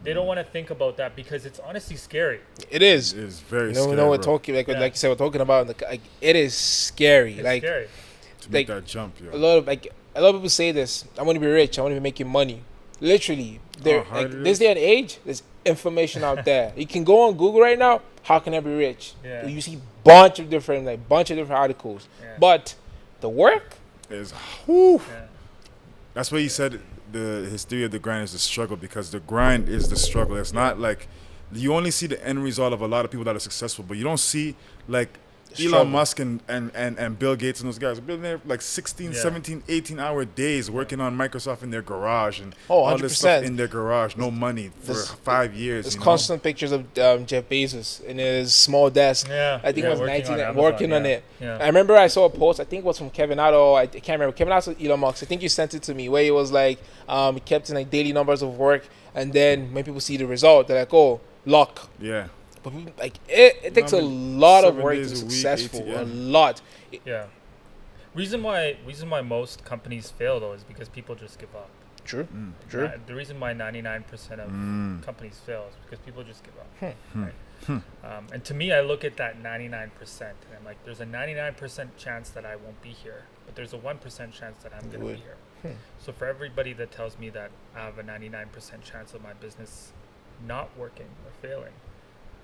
They don't want to think about that because it's honestly scary. It is. It is very You scary. know we're bro, talking like you said, we're talking about like it is scary. It's like scary. to make like, that jump, yo. a lot of people say this. I want to be rich. I want to be making money. Literally, there hard like it this is. day and age, there's information out there. You can go on Google right now. How can I be rich? Yeah. You see bunch of different articles. Yeah. But the work, Is whew. Yeah. That's why he said his theory of the grind is the struggle, because the grind is the struggle. It's not like you only see the end result of a lot of people that are successful, but you don't see like Struggle. Elon Musk and Bill Gates and those guys are building there like 16, 17, 18-hour days working on Microsoft in their garage and all this stuff 100%. in their garage, no money for 5 years. there's you know? constant pictures of Jeff Bezos in his small desk. Yeah. I think it was working 19 on Amazon, working on it. Yeah. I remember I saw a post. I think it was from Kevin Otto. I can't remember. Kevin Otto, Elon Musk. I think you sent it to me where he was like, he kept in like daily numbers of work, and then when people see the result, they're like, oh, luck. Yeah. But people, like it takes a lot of 7 work to days be a week, successful. 18, yeah. A lot. Yeah. Reason why most companies fail though is because people just give up. True. True. The reason why 99% of companies fail is because people just give up. Right? And to me, I look at that 99% and I'm like, there's a 99% chance that I won't be here, but there's a 1% chance that I'm going to be here. So for everybody that tells me that I have a 99% chance of my business not working or failing,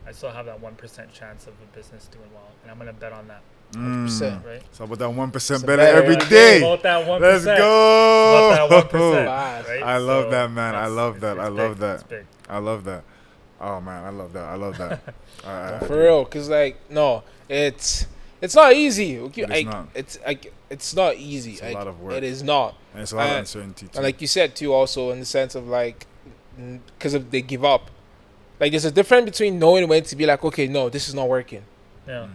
I still have that 1% chance of a business doing well, and I'm going to bet on that. 100%. Right? So about that 1% better better every every day. About that 1%. Let's go. About that 1%. Bad. Right? I love So that, man. I it's- love it's- that. it's I love big. that. It's big. I love that. Oh man, I love that. I love that. For real, cause like no, it's not easy. Okay, It is not. It's not easy. It's a lot of work. It is not. And it's a lot of And- uncertainty too. And like you said too, also in the sense of like, because of they give up. Like there's a difference between knowing when to be like, okay, no, this is not working, Yeah.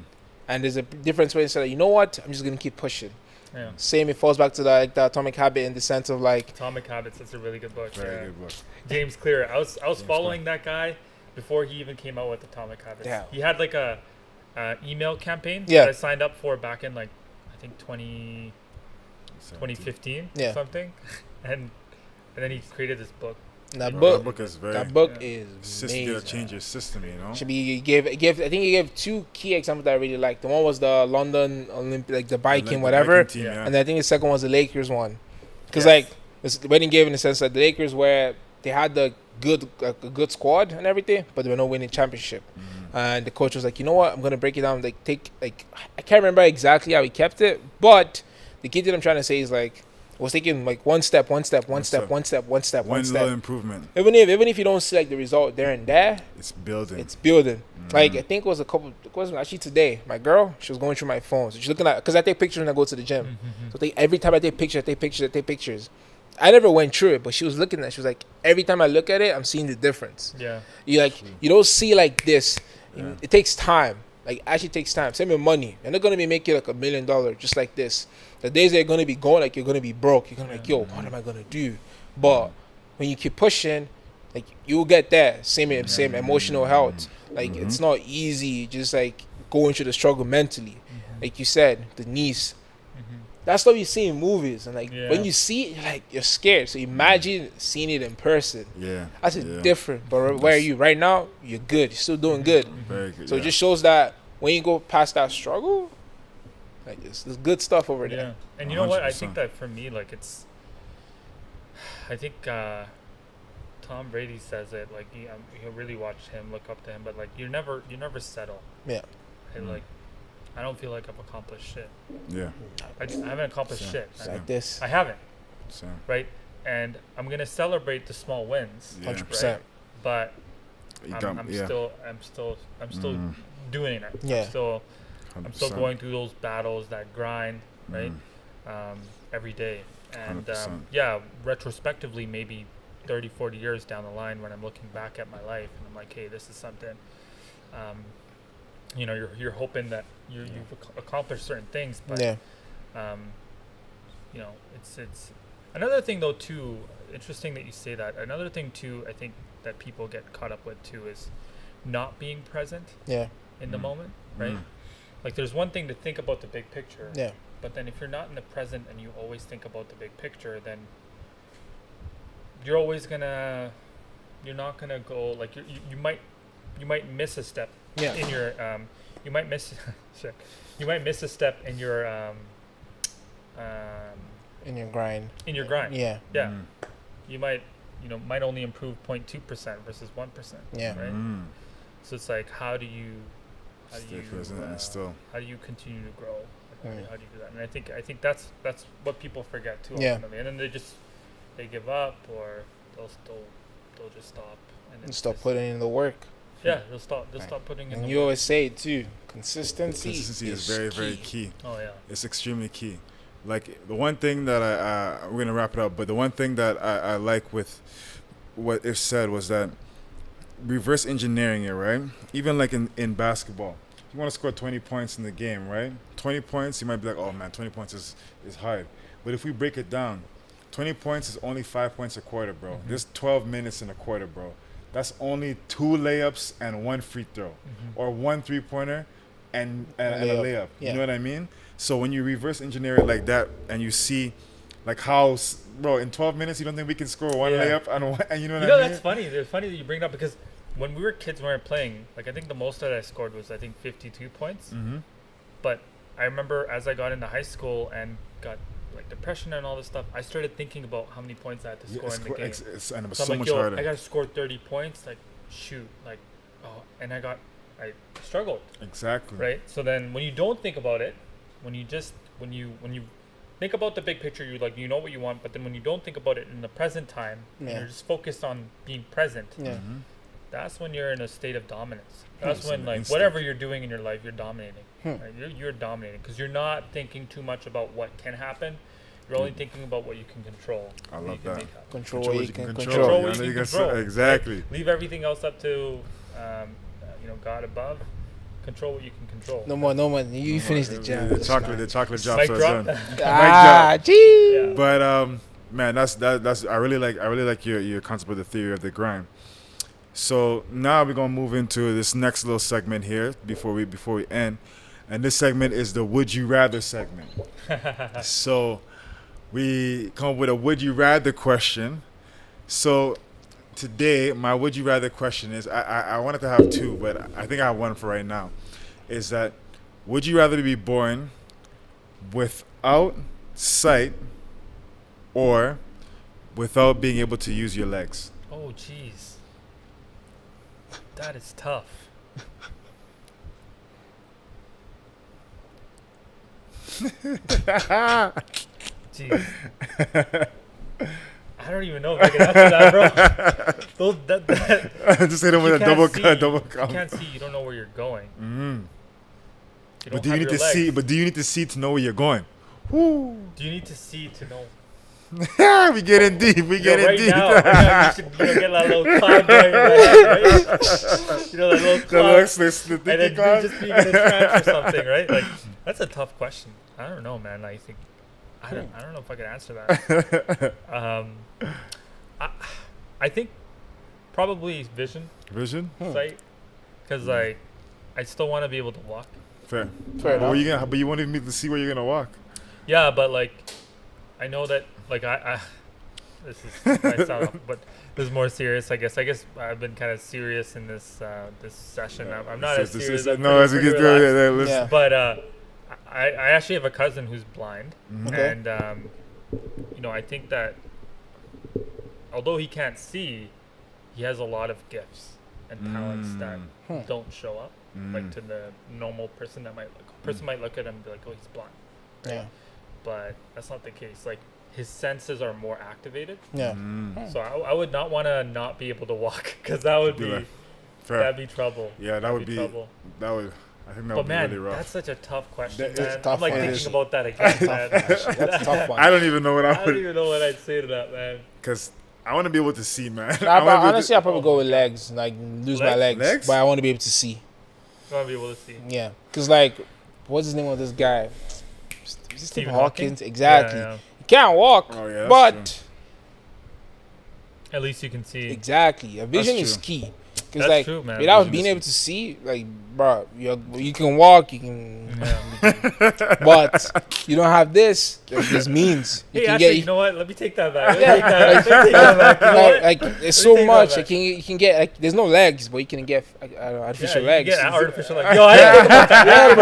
and there's a difference when you say, like, you know what, I'm just gonna keep pushing. Yeah. Same, it falls back to the atomic habit in the sense of like, Atomic Habits. That's a really good book. Very yeah. good book. James Clear. I was James following that guy before he even came out with Atomic Habits. Yeah. He had like a email campaign Yeah. that I signed up for back in like I think 2015 Yeah. or something, and then he created this book. that Bro, book. that book is very. That book Yeah. is System, you amazing. gotta change your system, you know. Should be he gave. I think he gave two key examples that I really liked. The one was the London Olympic, like the biking, Like the whatever, biking team, Yeah. yeah. and I think the second was the Lakers one, because Yes. like it's, when he gave in the sense that the Lakers where they had the a good squad and everything, but they were not winning championship. And the coach was like, you know what? I'm gonna break it down. Like I can't remember exactly how he kept it, but the key that I'm trying to say is like was taking like one step, one little improvement. Even if you don't see like the result there and there, It's building. Like I think it was actually today. My girl, she was going through my phone, so she's looking at because I take pictures when I go to the gym. So every time I take pictures. I never went through it, but she was looking at it. She was like, every time I look at it, I'm seeing the difference. Yeah. You don't see like this. Yeah. It takes time. Like actually takes time. Same with money. You're not gonna be making like $1 million just like this. The days they're gonna be going, like you're gonna be broke. You're gonna be like, yo, what am I gonna do? But when you keep pushing, like you'll get there. Same emotional health. Like it's not easy. Just like going through the struggle mentally. Like you said, the niece. That's what you see in movies, and like when you see it, you're scared. So imagine seeing it in person. Yeah, that's different. But where are you right now? You're good. You're still doing good. Very good. So it just shows that when you go past that struggle, like there's good stuff over there. Yeah, and you know what? I 100%. think that for me, like I think Tom Brady says it. Like you really watch him, look up to him, but like you never settle. Yeah. And like. I don't feel like I've accomplished shit. Yeah. I haven't accomplished shit. Like this. I haven't. Same. Right? And I'm going to celebrate the small wins. 100%. Right? But I'm yeah. still doing it. Yeah. I'm still going through those battles, that grind, right? Every day. And retrospectively, maybe 30, 40 years down the line when I'm looking back at my life and I'm like, hey, this is something, you're hoping that you've accomplished certain things, but it's another thing though too. Interesting that you say that. Another thing too, I think that people get caught up with too is not being present. In the moment, right? Like there's one thing to think about the big picture. But then if you're not in the present and you always think about the big picture, then you're not gonna go like you might miss a step. In your you might miss a step in your grind. You might only improve 0.2% versus 1%. Right. So it's like how do you continue to grow? How do you do that? And I think that's what people forget too ultimately. And then they give up or they'll just stop and stop putting in the work. Yeah, they'll stop putting in. And you always say it too. Consistency is very, very key. Oh yeah, it's extremely key. Like the one thing that we're gonna wrap it up, but the one thing that I like with what it said was that reverse engineering it, right? Even like in basketball, you want to score 20 points in the game, right? 20 points, you might be like, oh man, 20 points is hard. But if we break it down, 20 points is only 5 points a quarter, bro. There's 12 minutes in a quarter, bro. That's only 2 layups and 1 free throw, or 1 3-pointer and a layup. You know what I mean? So when you reverse engineer it like that, and you see, like how, bro, in 12 minutes you don't think we can score 1 layup and you know what I mean? That's funny. It's funny that you bring it up because when we were kids, when we were playing, like I think the most that I scored was 52 points. But I remember as I got into high school and got like depression and all this stuff, I started thinking about how many points I had to score in the game. And it was so so I'm like, much harder. I got to score 30 points. Like, shoot, like, and I struggled. Exactly. Right. So then, when you don't think about it, when you think about the big picture, you know what you want. But then when you don't think about it in the present time, and you're just focused on being present. That's when you're in a state of dominance. That's when whatever you're doing in your life, you're dominating. Right? You're dominating because you're not thinking too much about what can happen. You're only thinking about what you can control. I love that. Control what you can control. Control what you can control. Exactly. Right? Leave everything else up to God above. Control what you can control. No more. You finish the job. The chocolate job. Mic So drop. done. Gee. Yeah. But man, that's I really like your concept of the theory of the grind. So now we're gonna move into this next little segment here before we end, and this segment is the Would You Rather segment. So we come up with a Would You Rather question. So today, my Would You Rather question is I wanted to have 2, but I think I have one for right now. Is that would you rather be born without sight or without being able to use your legs? Oh Oh, jeez. That is tough. Jeez. I don't even know if I can answer that, bro. Just hit him with a double cut. You can't see. You don't know where you're going. Mm. You But don't do you have need your to see? legs. But do you need to see to know where you're going? Woo. Do you need to see to know? We getting deep. We getting right deep. now, you should get that little cloud going in your head, right? You know, that little cloud. The And then cloud. just being in a trance or something, right? Like, that's a tough question. I don't know, man. I think I don't know if I could answer that. I think probably vision, Vision. sight, because like I still want to be able to walk. Fair. Fair But, enough. but you want me to see where you're gonna walk. Yeah, but like I know that like I this is might sound, but this is more serious. I guess I've been kind of serious in this this session. I'm not as serious. I'm No, as we pretty get through relaxed. it, listen. Yeah. But I actually have a cousin who's blind, Okay. and you know, I think that although he can't see, he has a lot of gifts and talents that don't show up, like to the normal person that might might look at him and be like, oh, he's blind. Yeah. But that's not the case. Like his senses are more activated. Yeah. So I would not want to not be able to walk, because that would be Fair. that'd be trouble. Yeah, that That'd would be. trouble. That would. I think that But would man, be really rough. that's such a tough question, That- it's man. tough I'm like one. thinking about that again, man. That's a tough one. I don't even know what I I don't would. even know what I'd say to that, man. Because I want to be able to see, man. Nah, I but wanna be able to- honestly, I'll probably go with legs. Like, lose my Legs? legs. Legs? But I want to be able to see. I want to be able to see. Yeah. Because, like, what's his name of this guy? Is this Stephen Stephen Hawkins? Hawking? Exactly. Yeah, He can't walk. Oh, yeah, that's but, At least you can see. exactly. A vision That's is true. key. That's Because, like, true, man. without Vision being is able to see, like, bro, you can walk, you can. Yeah. But you don't have this. This means you Hey, can actually, get. you know what? Let me take that back. Yeah, Let me take that back. You know what? Like it's me so take that much. back. You can get like there's no legs, but you can get artificial Yeah, legs. You get artificial legs. Yo, I didn't think about that. Yeah,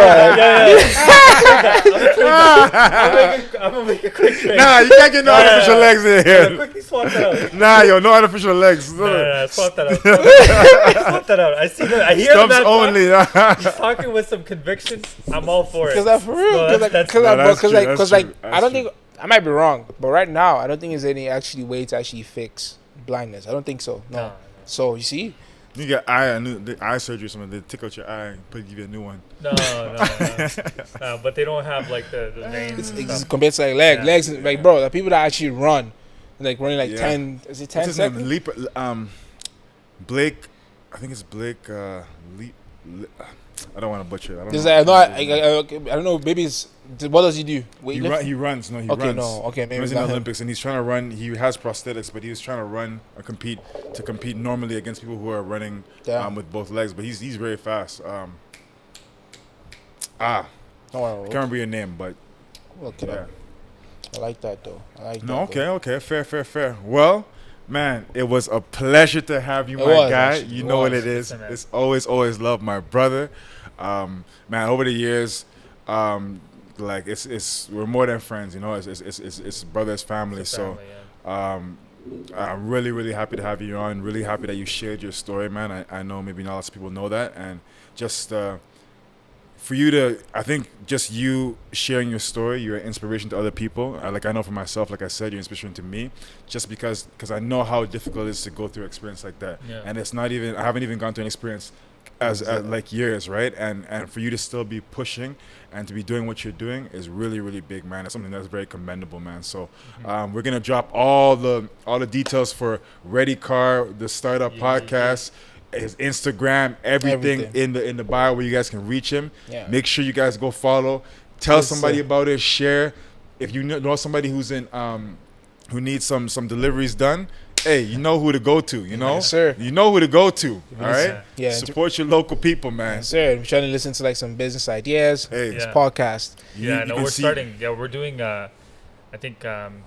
bro. I'm gonna make a quick trade. Nah, you can't get no artificial legs in Yeah, here. quickly swap that out. Nah, yo, no artificial legs. No, swap that out. Swap that out. I see that. I hear the Stumps man only. talk. He's talking with some conviction. I'm all for it. Because that for real. No, Because true, that's like true, I don't that's think I might be wrong, but right now I don't think there's any actually way to actually fix blindness. I don't think so. No. No. So you see, You get the eye surgery or something. They take out your eye and give you a new one. No. But they don't have like the veins. and it's stuff. compared to like Yeah. legs, like bro, the people that actually run, like running like Yeah. 10. Is it 10 What's his name? seconds? Leap, Blake. I think it's Blake. I don't want to butcher it. I don't There's know. like, I don't know. Maybe it's what does he do? He runs. No, he Okay, runs. no, okay, maybe He runs it's in the not him. Olympics, and he's trying to run. He has prosthetics, but he was trying to run or compete normally against people who are running Damn. with both legs. But he's very fast. Don't worry, Can't remember your name, but look it yeah. up. I like that though. I like No, that. okay, fair. Well, man, it was a pleasure to have you, It my was, guy. actually. You It know what was. it is. Listen, man. It's always love, my brother. Man, over the years, like it's we're more than friends, you know. It's brothers, family. It's a So, family, yeah. I'm really happy to have you on. Really happy that you shared your story, man. I know maybe not lots of people know that, and just for you to, I think just you sharing your story, you're an inspiration to other people. Like I know for myself, like I said, you're an inspiration to me, just because I know how difficult it is to go through an experience like that. Yeah. And it's not even, I haven't even gone through an experience as like years, right? And for you to still be pushing and to be doing what you're doing is really big, man. It's something that's very commendable, man. So we're gonna drop all the details for ReadyCar, the startup podcast, his Instagram, everything in the bio where you guys can reach him. Yeah. Make sure you guys go follow, tell Yes, somebody sir. about it, share. If you know somebody who's in who needs some deliveries done, hey, you know who to go to, you know? Yes, sir. You know who to go to, all right? Yeah. Support your local people, man. Yes, sir. We're trying to listen to like some business ideas. Hey, This Yeah. podcast. Yeah, you no, can we're see- starting. Yeah, we're doing. I think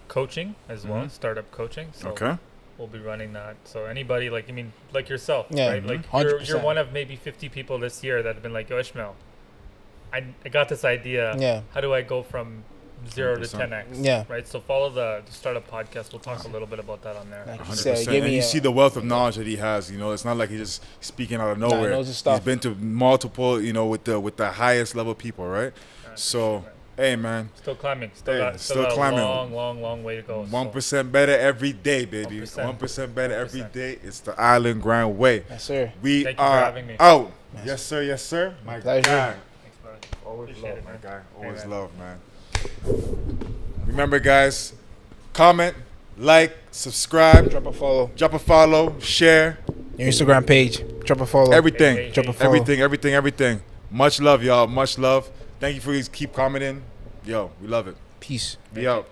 coaching as well, Mhm. startup coaching. So Okay. we'll be running that. So anybody like like yourself, Yeah, right? mhm. Like 100%. you're one of maybe 50 people this year that have been like, Yo, Ishmael, I got this idea. Yeah. How do I go from 0 to 100%. 10x. Yeah. Right. So follow the Startup Podcast. We'll talk a little bit about that on there. Like you 100%. said, give And me you a- see the wealth of knowledge that he has. You know, it's not like he's just speaking out of Nah, nowhere. he knows his stuff. He's been to multiple, you know, with the highest level people, right? So, hey, man, Still climbing. Hey, Still still got climbing. a long way to go. 1% better every day, baby. 1%. 1% better every 1%. day. It's the Island Grind way. Yes, sir. We Thank you for are having me. out. Yes, sir. Yes, sir. My Pleasure. guy. Thanks, brother. Always Appreciate love, it, my man. guy. Always man. love, man. Remember, guys, comment, like, subscribe, Drop a follow. share, Your Instagram page. Drop a follow. everything. Hey, hey, Drop a hey. follow. Everything. Much love, y'all. Much love. Thank you for keep commenting. Yo, we love it. Peace. Be out.